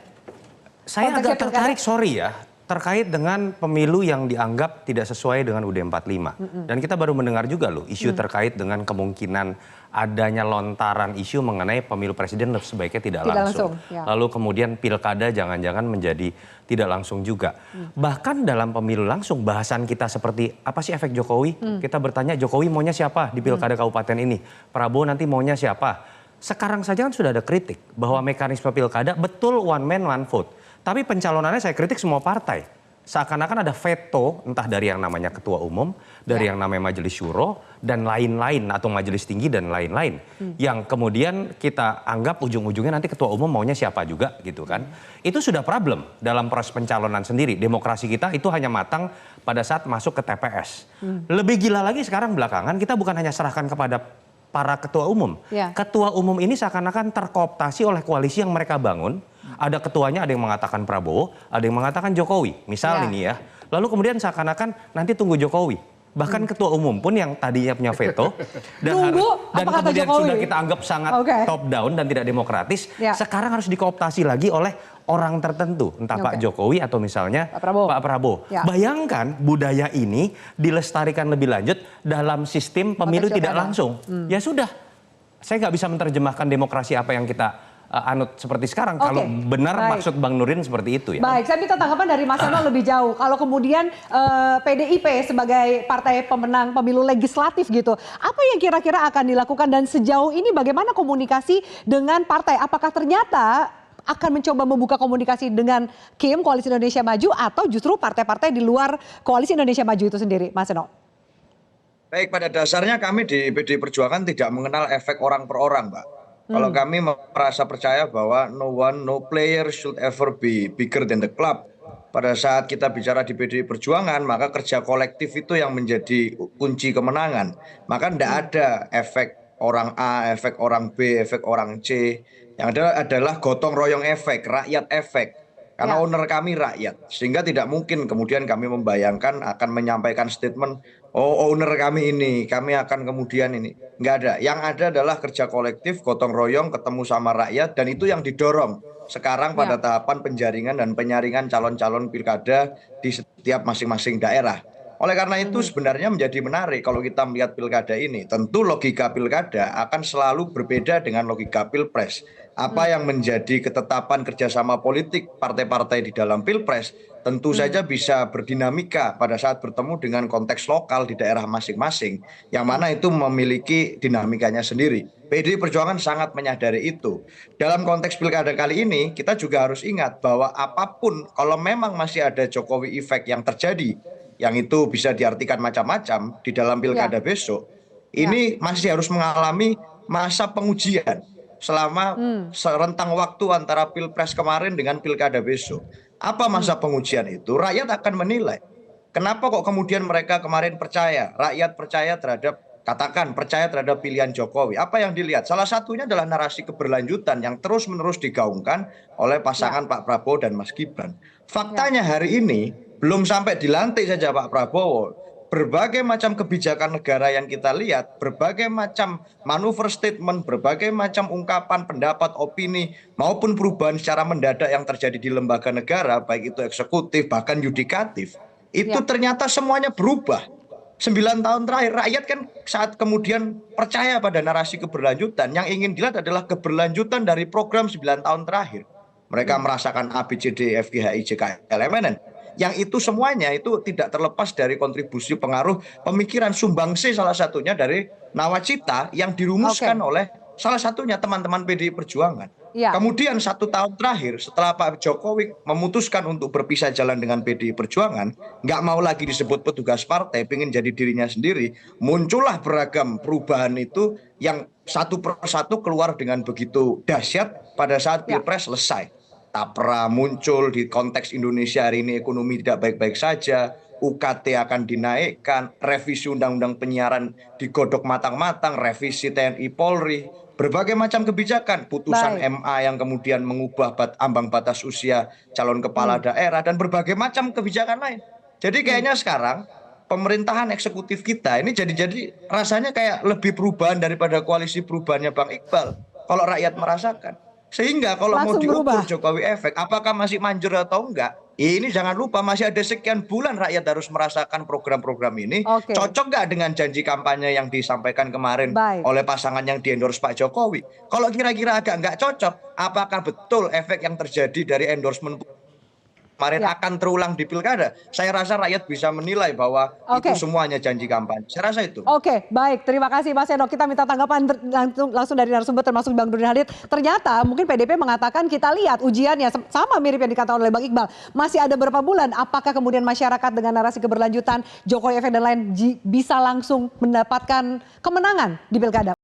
Saya agak tertarik, sorry ya, terkait dengan pemilu yang dianggap tidak sesuai dengan UUD 45. Dan kita baru mendengar juga loh isu terkait dengan kemungkinan adanya lontaran isu mengenai pemilu presiden sebaiknya tidak langsung. Lalu kemudian pilkada jangan-jangan menjadi tidak langsung juga. Bahkan dalam pemilu langsung bahasan kita seperti apa sih efek Jokowi? Kita bertanya Jokowi maunya siapa di pilkada kabupaten ini? Prabowo nanti maunya siapa? Sekarang saja kan sudah ada kritik bahwa mekanisme pilkada betul one man one vote. Tapi pencalonannya saya kritik semua partai. Seakan-akan ada veto entah dari yang namanya ketua umum, dari yang namanya majelis syuro, dan lain-lain atau majelis tinggi dan lain-lain. Yang kemudian kita anggap ujung-ujungnya nanti ketua umum maunya siapa juga gitu kan. Itu sudah problem dalam proses pencalonan sendiri. Demokrasi kita itu hanya matang pada saat masuk ke TPS. Lebih gila lagi sekarang belakangan kita bukan hanya serahkan kepada para ketua umum. Ketua umum ini seakan-akan terkooptasi oleh koalisi yang mereka bangun. Ada ketuanya, ada yang mengatakan Prabowo, ada yang mengatakan Jokowi. Misal ini ya. Lalu kemudian seakan-akan nanti tunggu Jokowi. Bahkan ketua umum pun yang tadinya punya veto dan kemudian sudah kita anggap sangat top down dan tidak demokratis, sekarang harus dikooptasi lagi oleh orang tertentu, entah Pak Jokowi atau misalnya Pak Prabowo. Bayangkan budaya ini dilestarikan lebih lanjut dalam sistem pemilu tidak langsung. Ya sudah, saya nggak bisa menerjemahkan demokrasi apa yang kita anut seperti sekarang. Kalau benar maksud Bang Nurin seperti itu ya. Baik, saya minta tanggapan dari Mas Eno lebih jauh. Kalau kemudian PDIP sebagai partai pemenang pemilu legislatif gitu, apa yang kira-kira akan dilakukan dan sejauh ini bagaimana komunikasi dengan partai? Apakah ternyata akan mencoba membuka komunikasi dengan KIM, Koalisi Indonesia Maju, atau justru partai-partai di luar Koalisi Indonesia Maju itu sendiri, Mas Eno? Baik, pada dasarnya kami di PDI Perjuangan tidak mengenal efek orang per orang, Mbak. Kalau kami merasa percaya bahwa no player should ever be bigger than the club. Pada saat kita bicara di PDI Perjuangan, maka kerja kolektif itu yang menjadi kunci kemenangan. Maka tidak ada efek orang A, efek orang B, efek orang C. Yang ada adalah gotong royong efek, rakyat efek. Karena owner kami rakyat. Sehingga tidak mungkin kemudian kami membayangkan akan menyampaikan statement, oh owner kami ini, kami akan kemudian ini. Nggak ada. Yang ada adalah kerja kolektif, gotong royong, ketemu sama rakyat. Dan itu yang didorong sekarang pada tahapan penjaringan dan penyaringan calon-calon pilkada di setiap masing-masing daerah. Oleh karena itu sebenarnya menjadi menarik kalau kita melihat pilkada ini. Tentu logika pilkada akan selalu berbeda dengan logika pilpres. Apa yang menjadi ketetapan kerjasama politik partai-partai di dalam Pilpres tentu saja bisa berdinamika pada saat bertemu dengan konteks lokal di daerah masing-masing, yang mana itu memiliki dinamikanya sendiri. PDI Perjuangan sangat menyadari itu. Dalam konteks pilkada kali ini, kita juga harus ingat bahwa apapun, kalau memang masih ada Jokowi effect yang terjadi, yang itu bisa diartikan macam-macam di dalam pilkada besok, ini masih harus mengalami masa pengujian selama rentang waktu antara Pilpres kemarin dengan pilkada besok. Apa masa pengujian itu? Rakyat akan menilai. Kenapa kok kemudian mereka kemarin percaya? Rakyat percaya terhadap, katakan percaya terhadap pilihan Jokowi. Apa yang dilihat? Salah satunya adalah narasi keberlanjutan yang terus-menerus digaungkan oleh pasangan Pak Prabowo dan Mas Gibran. Faktanya hari ini belum sampai dilantik saja Pak Prabowo. Berbagai macam kebijakan negara yang kita lihat, berbagai macam manuver statement, berbagai macam ungkapan pendapat, opini, maupun perubahan secara mendadak yang terjadi di lembaga negara, baik itu eksekutif, bahkan yudikatif, itu ternyata semuanya berubah. 9 tahun terakhir, rakyat kan saat kemudian percaya pada narasi keberlanjutan, yang ingin dilihat adalah keberlanjutan dari program 9 tahun terakhir. Mereka merasakan A, B, C, D, F, G, H, I, J, K, L, M, N. Yang itu semuanya itu tidak terlepas dari kontribusi pengaruh pemikiran sumbangsi salah satunya dari nawacita yang dirumuskan oleh salah satunya teman-teman PDI Perjuangan. Kemudian 1 tahun terakhir setelah Pak Jokowi memutuskan untuk berpisah jalan dengan PDI Perjuangan, nggak mau lagi disebut petugas partai, pengen jadi dirinya sendiri, muncullah beragam perubahan itu yang satu persatu keluar dengan begitu dahsyat pada saat Pilpres selesai. Tapra muncul di konteks Indonesia hari ini, ekonomi tidak baik-baik saja, UKT akan dinaikkan, revisi undang-undang penyiaran digodok matang-matang, revisi TNI Polri, berbagai macam kebijakan, putusan MA yang kemudian mengubah ambang batas usia calon kepala daerah, dan berbagai macam kebijakan lain. Jadi kayaknya sekarang pemerintahan eksekutif kita ini jadi rasanya kayak lebih perubahan daripada koalisi perubahannya Bang Iqbal, kalau rakyat merasakan. Sehingga kalau mau diukur Jokowi efek, apakah masih manjur atau enggak, ini jangan lupa masih ada sekian bulan rakyat harus merasakan program-program ini. Cocok nggak dengan janji kampanye yang disampaikan kemarin oleh pasangan yang di-endorse Pak Jokowi? Kalau kira-kira agak nggak cocok, apakah betul efek yang terjadi dari endorsement kemarin akan terulang di pilkada? Saya rasa rakyat bisa menilai bahwa itu semuanya janji kampanye. Saya rasa itu. Oke, baik. Terima kasih Mas Eno. Kita minta tanggapan langsung dari narasumber termasuk Bang Nurdin Halid. Ternyata mungkin PDP mengatakan, kita lihat ujiannya sama mirip yang dikatakan oleh Bang Iqbal. Masih ada berapa bulan? Apakah kemudian masyarakat dengan narasi keberlanjutan, Jokowi efek dan lain bisa langsung mendapatkan kemenangan di pilkada?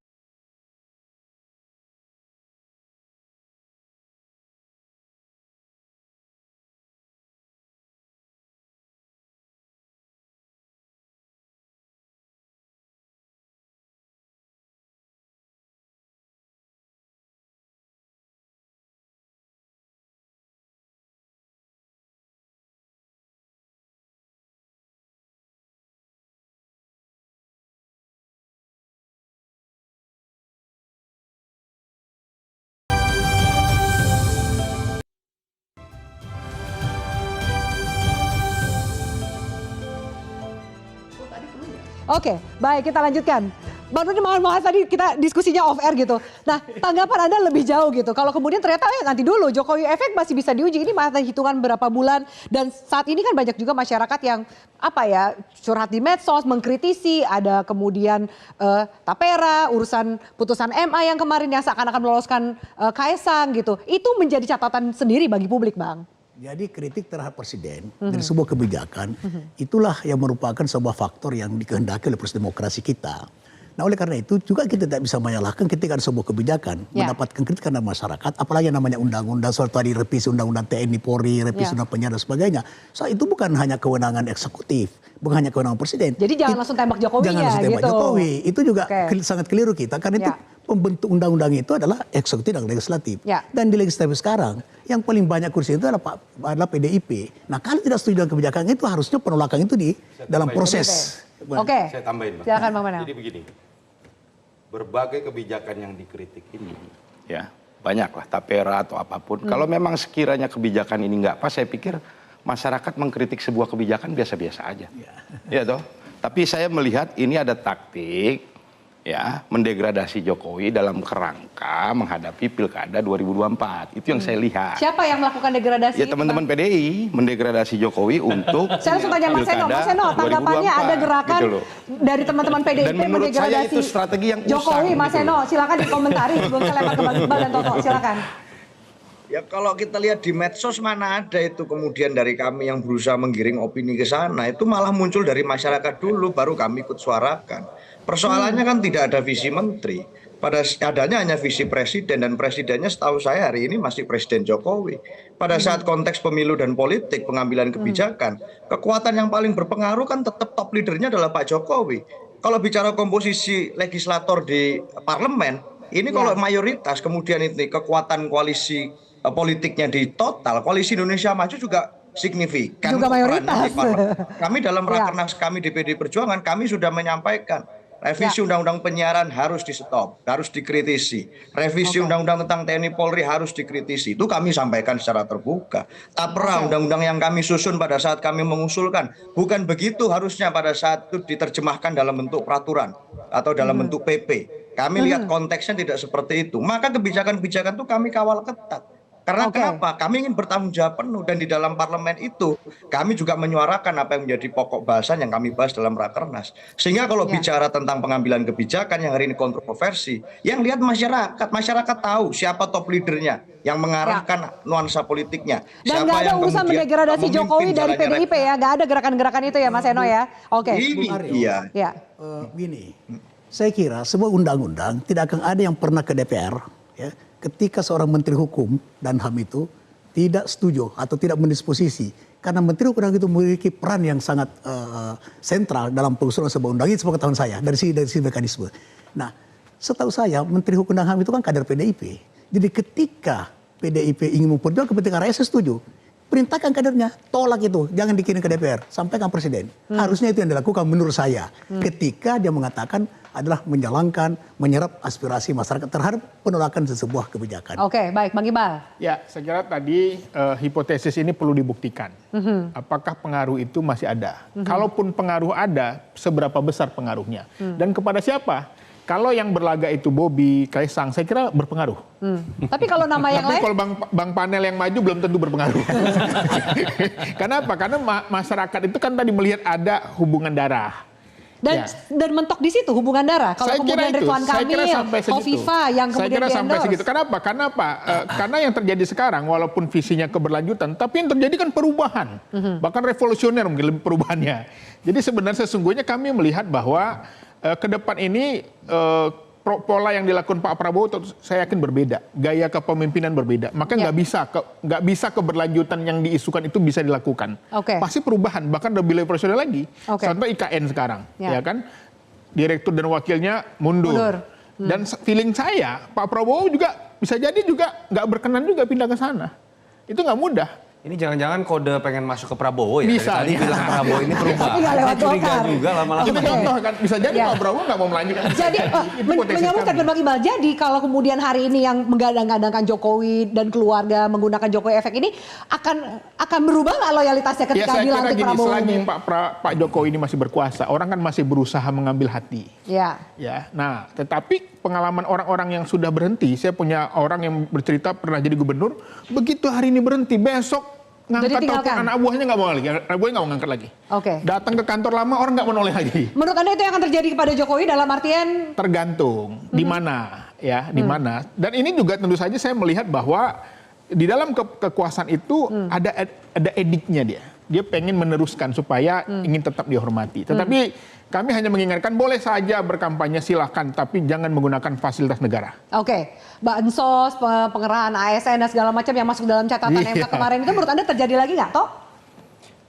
Oke, baik, kita lanjutkan. Bang Nurdin, mohon maaf tadi kita diskusinya off air gitu. Nah, tanggapan Anda lebih jauh gitu. Kalau kemudian ternyata nanti dulu Jokowi efek masih bisa diuji, ini masih hitungan berapa bulan, dan saat ini kan banyak juga masyarakat yang curhat di medsos, mengkritisi, ada kemudian tapera, urusan putusan MA yang kemarin yang seakan-akan meloloskan Kaesang gitu. Itu menjadi catatan sendiri bagi publik, Bang. Jadi kritik terhadap presiden dari sebuah kebijakan, itulah yang merupakan sebuah faktor yang dikehendaki oleh proses demokrasi kita. Nah, oleh karena itu juga kita tidak bisa menyalahkan ketika ada sebuah kebijakan mendapatkan kritikan dari masyarakat, apalagi yang namanya undang-undang, soal tadi revisi undang-undang TNI Polri, revisi undang penyiaran dan sebagainya. So itu bukan hanya kewenangan eksekutif, bukan hanya kewenangan presiden. Jadi jangan langsung tembak Jokowi. Jangan langsung tembak Jokowi. Itu juga sangat keliru kita, karena itu pembentuk undang-undang itu adalah eksekutif dan legislatif. Dan di legislatif sekarang yang paling banyak kursi itu adalah PDIP. Nah, kalau tidak setuju dengan kebijakan itu, harusnya penolakan itu di dalam proses. Saya tambahin, Bang. Silakan, Bang Manel. Jadi begini, berbagai kebijakan yang dikritik ini, ya banyaklah tapera atau apapun. Kalau memang sekiranya kebijakan ini nggak pas, saya pikir masyarakat mengkritik sebuah kebijakan biasa-biasa aja. Ya toh. Tapi saya melihat ini ada taktik ya mendegradasi Jokowi dalam kerangka menghadapi Pilkada 2024. Itu yang saya lihat. Siapa yang melakukan degradasi? Ya teman-teman PDI mendegradasi Jokowi untuk saya langsung tanya Mas Seno, Mas Seno, tanggapannya ada gerakan gitu dari teman-teman PDIP Dan menurut saya mendegradasi itu strategi yang Jokowi, usang, Mas gitu Seno, silakan dikomentari sebelum saya lempar ke Bang Iqbal dan Toto, silakan. Ya kalau kita lihat di medsos mana ada itu kemudian dari kami yang berusaha menggiring opini ke sana, itu malah muncul dari masyarakat dulu baru kami ikut suarakan. Persoalannya kan tidak ada visi menteri, pada adanya hanya visi presiden dan presidennya setahu saya hari ini masih Presiden Jokowi. Pada saat konteks pemilu dan politik pengambilan kebijakan, kekuatan yang paling berpengaruh kan tetap top leadernya adalah Pak Jokowi. Kalau bicara komposisi legislator di parlemen, ini kalau mayoritas kemudian ini kekuatan koalisi politiknya di total, koalisi Indonesia Maju juga signifikan. Juga mayoritas. Kami dalam rakernas kami di PDI Perjuangan, kami sudah menyampaikan revisi Undang-Undang Penyiaran harus di stop, harus dikritisi. Revisi Undang-Undang tentang TNI Polri harus dikritisi. Itu kami sampaikan secara terbuka. Tapra undang-undang yang kami susun pada saat kami mengusulkan, bukan begitu harusnya pada saat itu diterjemahkan dalam bentuk peraturan atau dalam bentuk PP. Kami lihat konteksnya tidak seperti itu. Maka kebijakan-kebijakan itu kami kawal ketat. Karena kenapa? Kami ingin bertanggung jawab penuh dan di dalam parlemen itu kami juga menyuarakan apa yang menjadi pokok bahasan yang kami bahas dalam rakernas. Sehingga kalau bicara tentang pengambilan kebijakan yang hari ini kontroversi, yang lihat masyarakat tahu siapa top leadernya yang mengarahkan nuansa politiknya. Dan nggak ada urusan mendegradasi Jokowi dari PDIP ya, nggak ada gerakan-gerakan itu ya Mas Eno ya. Oke. Iya. Ya. Gini, saya kira sebuah undang-undang tidak akan ada yang pernah ke DPR ya, ketika seorang Menteri Hukum dan HAM itu tidak setuju atau tidak mendisposisi. Karena Menteri Hukum dan HAM itu memiliki peran yang sangat sentral dalam pengusulan sebuah undang, itu sepengetahuan saya dari sisi mekanisme. Nah, setahu saya Menteri Hukum dan HAM itu kan kader PDIP. Jadi ketika PDIP ingin memperjuangkan kepentingan rakyat, saya setuju. Perintahkan kadernya, tolak itu, jangan dikirim ke DPR, sampaikan Presiden. Harusnya itu yang dilakukan menurut saya. Ketika dia mengatakan adalah menjalankan, menyerap aspirasi masyarakat terhadap penolakan sebuah kebijakan. Oke, baik, Bang Iqbal. Ya, saya kira tadi hipotesis ini perlu dibuktikan. Apakah pengaruh itu masih ada? Kalaupun pengaruh ada, seberapa besar pengaruhnya? Dan kepada siapa? Kalau yang berlaga itu Bobi, Kaisang, saya kira berpengaruh. Tapi kalau nama yang lain? Tapi kalau bang panel yang maju belum tentu berpengaruh. Kenapa? Karena masyarakat itu kan tadi melihat ada hubungan darah. Dan mentok di situ hubungan darah. Kalau kemudian Ridwan Kamil, Khofifa yang kemudian di-endorse. Kenapa? Karena yang terjadi sekarang walaupun visinya keberlanjutan, tapi yang terjadi kan perubahan. Bahkan revolusioner mungkin lebih perubahannya. Jadi sebenarnya sesungguhnya kami melihat bahwa ke depan ini pola yang dilakukan Pak Prabowo saya yakin berbeda, gaya kepemimpinan berbeda, maka nggak bisa keberlanjutan yang diisukan itu bisa dilakukan. Pasti perubahan, bahkan lebih profesional lagi. Contoh IKN sekarang, ya kan, direktur dan wakilnya mundur. Dan feeling saya Pak Prabowo juga bisa jadi juga nggak berkenan juga pindah ke sana. Itu nggak mudah. Ini jangan-jangan kode pengen masuk ke Prabowo ya? Bisa. Tadi bilang Prabowo ini perubahan. Saya curiga juga lama-lama. Itu contoh kan, bisa jadi Pak Prabowo nggak mau melanjutkan. Jadi menyambungkan Bang Iqbal. Jadi kalau kemudian hari ini yang menggadang-gadangkan Jokowi dan keluarga menggunakan Jokowi efek ini akan berubah nggak loyalitasnya ketika dilantik Prabowo selagi ini? Pak Jokowi ini masih berkuasa, orang kan masih berusaha mengambil hati. Ya. Nah, tetapi pengalaman orang-orang yang sudah berhenti, saya punya orang yang bercerita pernah jadi gubernur, begitu hari ini berhenti, besok ngangkat telepon anak buahnya nggak mau lagi, anak buahnya nggak mau ngangkat lagi. Datang ke kantor lama orang nggak menoleh lagi. Menurut Anda itu yang akan terjadi kepada Jokowi dalam artian? Tergantung di mana, ya, di mana. Dan ini juga tentu saja saya melihat bahwa di dalam kekuasaan itu ada ediknya dia. Dia pengen meneruskan supaya ingin tetap dihormati. Tetapi kami hanya mengingatkan boleh saja berkampanye silahkan, tapi jangan menggunakan fasilitas negara. Bansos, pengerahan ASN dan segala macam yang masuk dalam catatan MK kemarin itu menurut Anda terjadi lagi nggak, Toh?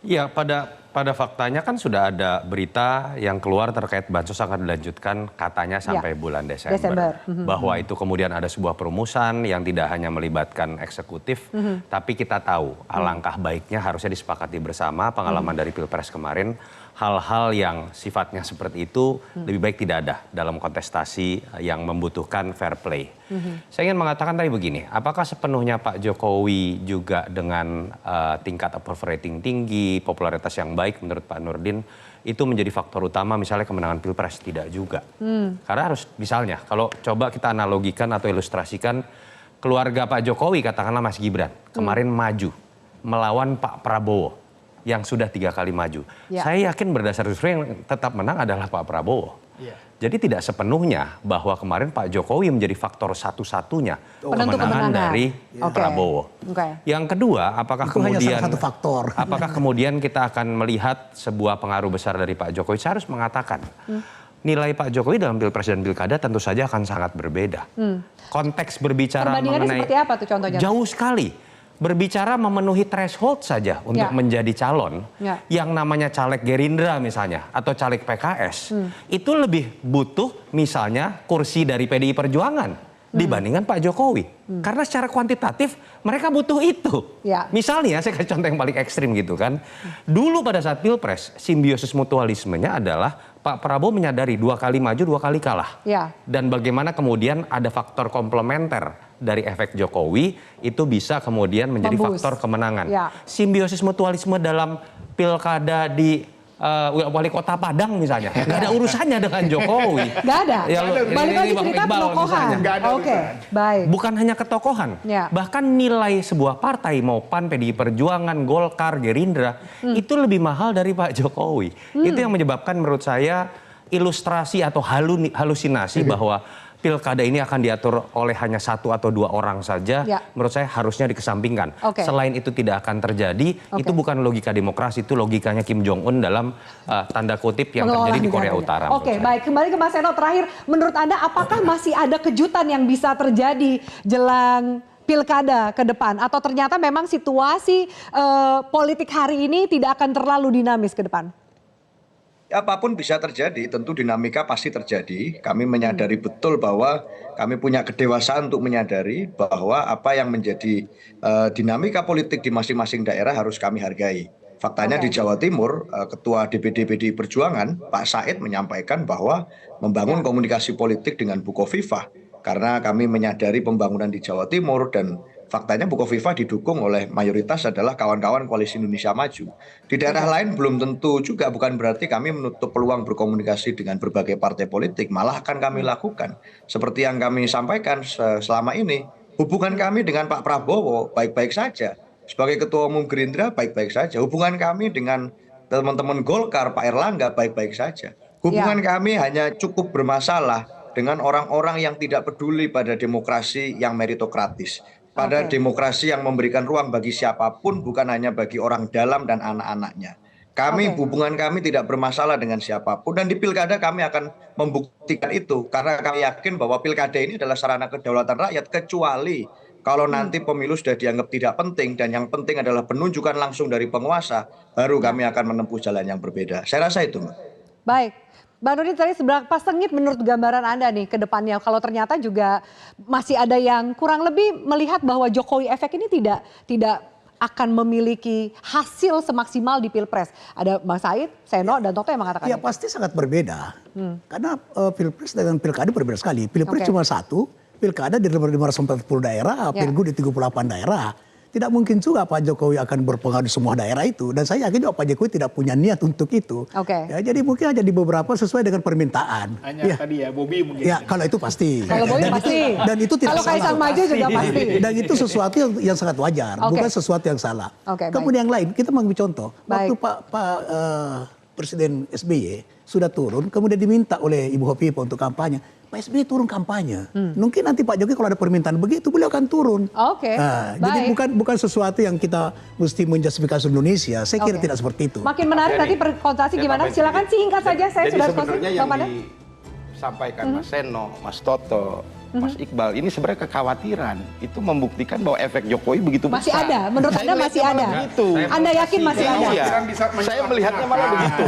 Iya, pada faktanya kan sudah ada berita yang keluar terkait bansos akan dilanjutkan katanya sampai bulan Desember. Bahwa itu kemudian ada sebuah perumusan yang tidak hanya melibatkan eksekutif, tapi kita tahu alangkah baiknya harusnya disepakati bersama pengalaman dari Pilpres kemarin. Hal-hal yang sifatnya seperti itu lebih baik tidak ada dalam kontestasi yang membutuhkan fair play. Saya ingin mengatakan tadi begini, apakah sepenuhnya Pak Jokowi juga dengan tingkat approval rating tinggi, popularitas yang baik menurut Pak Nurdin itu menjadi faktor utama misalnya kemenangan Pilpres, tidak juga. Karena harus misalnya kalau coba kita analogikan atau ilustrasikan keluarga Pak Jokowi, katakanlah Mas Gibran, kemarin maju melawan Pak Prabowo yang sudah 3 kali maju. Ya. Saya yakin berdasar survei yang tetap menang adalah Pak Prabowo. Jadi tidak sepenuhnya bahwa kemarin Pak Jokowi menjadi faktor satu-satunya kemenangan dari Prabowo. Yang kedua, apakah Itu hanya kemudian salah satu faktor. apakah kemudian kita akan melihat sebuah pengaruh besar dari Pak Jokowi? Saya harus mengatakan nilai Pak Jokowi dalam Pilpres dan Pilkada tentu saja akan sangat berbeda. Konteks berbicara Perbandingannya mengenai seperti apa tuh contohnya? jauh sekali. Berbicara memenuhi threshold saja untuk menjadi calon, yang namanya caleg Gerindra misalnya atau caleg PKS, itu lebih butuh misalnya kursi dari PDI Perjuangan dibandingkan Pak Jokowi. Karena secara kuantitatif mereka butuh itu. Misalnya saya kasih contoh yang paling ekstrim gitu kan. Dulu pada saat Pilpres, simbiosis mutualismenya adalah Pak Prabowo menyadari 2 kali maju, 2 kali kalah. Dan bagaimana kemudian ada faktor komplementer dari efek Jokowi itu bisa kemudian menjadi faktor kemenangan. Simbiosis mutualisme dalam pilkada di wali kota Padang misalnya, nggak ada urusannya dengan Jokowi. Nggak ada. Ya, Balik lagi Bang cerita Iqbal penokohan. Oke, baik. Bukan hanya ketokohan, bahkan nilai sebuah partai mau PAN, PDI Perjuangan, Golkar, Gerindra itu lebih mahal dari Pak Jokowi. Itu yang menyebabkan menurut saya ilustrasi atau halusinasi bahwa pilkada ini akan diatur oleh hanya 1 atau 2 orang saja, menurut saya harusnya dikesampingkan. Selain itu tidak akan terjadi, itu bukan logika demokrasi, itu logikanya Kim Jong-un dalam tanda kutip yang terjadi di Korea Utara. Baik, kembali ke Mas Seno terakhir, menurut Anda apakah masih ada kejutan yang bisa terjadi jelang pilkada ke depan? Atau ternyata memang situasi politik hari ini tidak akan terlalu dinamis ke depan? Apapun bisa terjadi, tentu dinamika pasti terjadi. Kami menyadari betul bahwa kami punya kedewasaan untuk menyadari bahwa apa yang menjadi dinamika politik di masing-masing daerah harus kami hargai. Faktanya di Jawa Timur, Ketua DPD PDI Perjuangan, Pak Said menyampaikan bahwa membangun komunikasi politik dengan Bukoviva. Karena kami menyadari pembangunan di Jawa Timur dan faktanya Bukoviva didukung oleh mayoritas adalah kawan-kawan Koalisi Indonesia Maju. Di daerah lain belum tentu juga, bukan berarti kami menutup peluang berkomunikasi dengan berbagai partai politik. Malah akan kami lakukan. Seperti yang kami sampaikan selama ini, hubungan kami dengan Pak Prabowo baik-baik saja. Sebagai Ketua Umum Gerindra baik-baik saja. Hubungan kami dengan teman-teman Golkar, Pak Erlangga baik-baik saja. Hubungan kami hanya cukup bermasalah dengan orang-orang yang tidak peduli pada demokrasi yang meritokratis. Pada demokrasi yang memberikan ruang bagi siapapun, bukan hanya bagi orang dalam dan anak-anaknya. Hubungan kami tidak bermasalah dengan siapapun, dan di pilkada kami akan membuktikan itu. Karena kami yakin bahwa pilkada ini adalah sarana kedaulatan rakyat, kecuali kalau nanti pemilu sudah dianggap tidak penting, dan yang penting adalah penunjukan langsung dari penguasa, baru kami akan menempuh jalan yang berbeda. Saya rasa itu, Mbak. Baik. Bang Nurdin, tadi seberapa sengit menurut gambaran Anda nih ke depannya? Kalau ternyata juga masih ada yang kurang lebih melihat bahwa Jokowi efek ini tidak akan memiliki hasil semaksimal di Pilpres. Ada Bang Said, Seno, dan Toto yang mengatakan ya pasti sangat berbeda. Karena Pilpres dengan Pilkada berbeda sekali. Pilpres cuma 1, Pilkada di 540 daerah, Pilgub di 38 daerah. Tidak mungkin juga Pak Jokowi akan berpengaruh di semua daerah itu. Dan saya yakin juga Pak Jokowi tidak punya niat untuk itu. Ya, jadi mungkin aja di beberapa sesuai dengan permintaan. Hanya tadi ya, Bobi mungkin. Ya, kalau itu pasti. Kalau Bobi pasti. Dan itu tidak kalau salah. Kaisang maju juga pasti. Dan itu sesuatu yang sangat wajar, bukan sesuatu yang salah. Kemudian yang lain, kita mengambil contoh. Waktu Pak Presiden SBY sudah turun, kemudian diminta oleh Ibu Hopipa untuk kampanye. Pak SBY turun kampanye. Mungkin nanti Pak Jokowi kalau ada permintaan begitu, beliau akan turun. Jadi bukan sesuatu yang kita mesti menjustifikasi Indonesia. Saya kira tidak seperti itu. Makin menarik nanti konsultasi gimana? Silakan singkat saja. Saya jadi sudah sebenarnya yang disampaikan Mas Seno, Mas Toto, Mas Iqbal, ini sebenarnya kekhawatiran. Itu membuktikan bahwa efek Jokowi begitu besar. Masih ada? Menurut Anda masih ada? Anda yakin masih ada? Saya melihatnya malah begitu.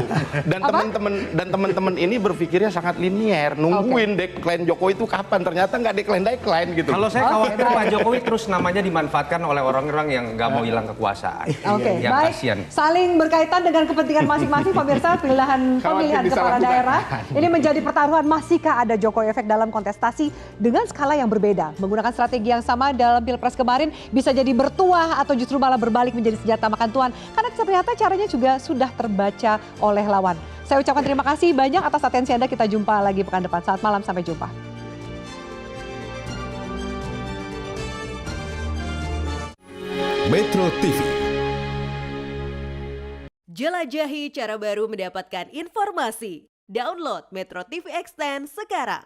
Dan teman-teman ini berpikirnya sangat linier. Nungguin dekline Jokowi itu kapan. Ternyata nggak dekline gitu. Kalau saya khawatir Pak Jokowi terus namanya dimanfaatkan oleh orang-orang yang nggak mau hilang kekuasaan. Yang baik. kasihan. Saling berkaitan dengan kepentingan masing-masing pemirsa pemilihan kepala daerah. Ini menjadi pertaruhan, masihkah ada Jokowi efek dalam kontestasi dengan skala yang berbeda. Menggunakan strategi yang sama dalam Pilpres kemarin bisa jadi bertuah atau justru malah berbalik menjadi senjata makan tuan. Karena ternyata caranya juga sudah terbaca oleh lawan. Saya ucapkan terima kasih banyak atas atensi Anda. Kita jumpa lagi pekan depan. Selamat malam, sampai jumpa. Metro TV. Jelajahi cara baru mendapatkan informasi. Download Metro TV Extend sekarang.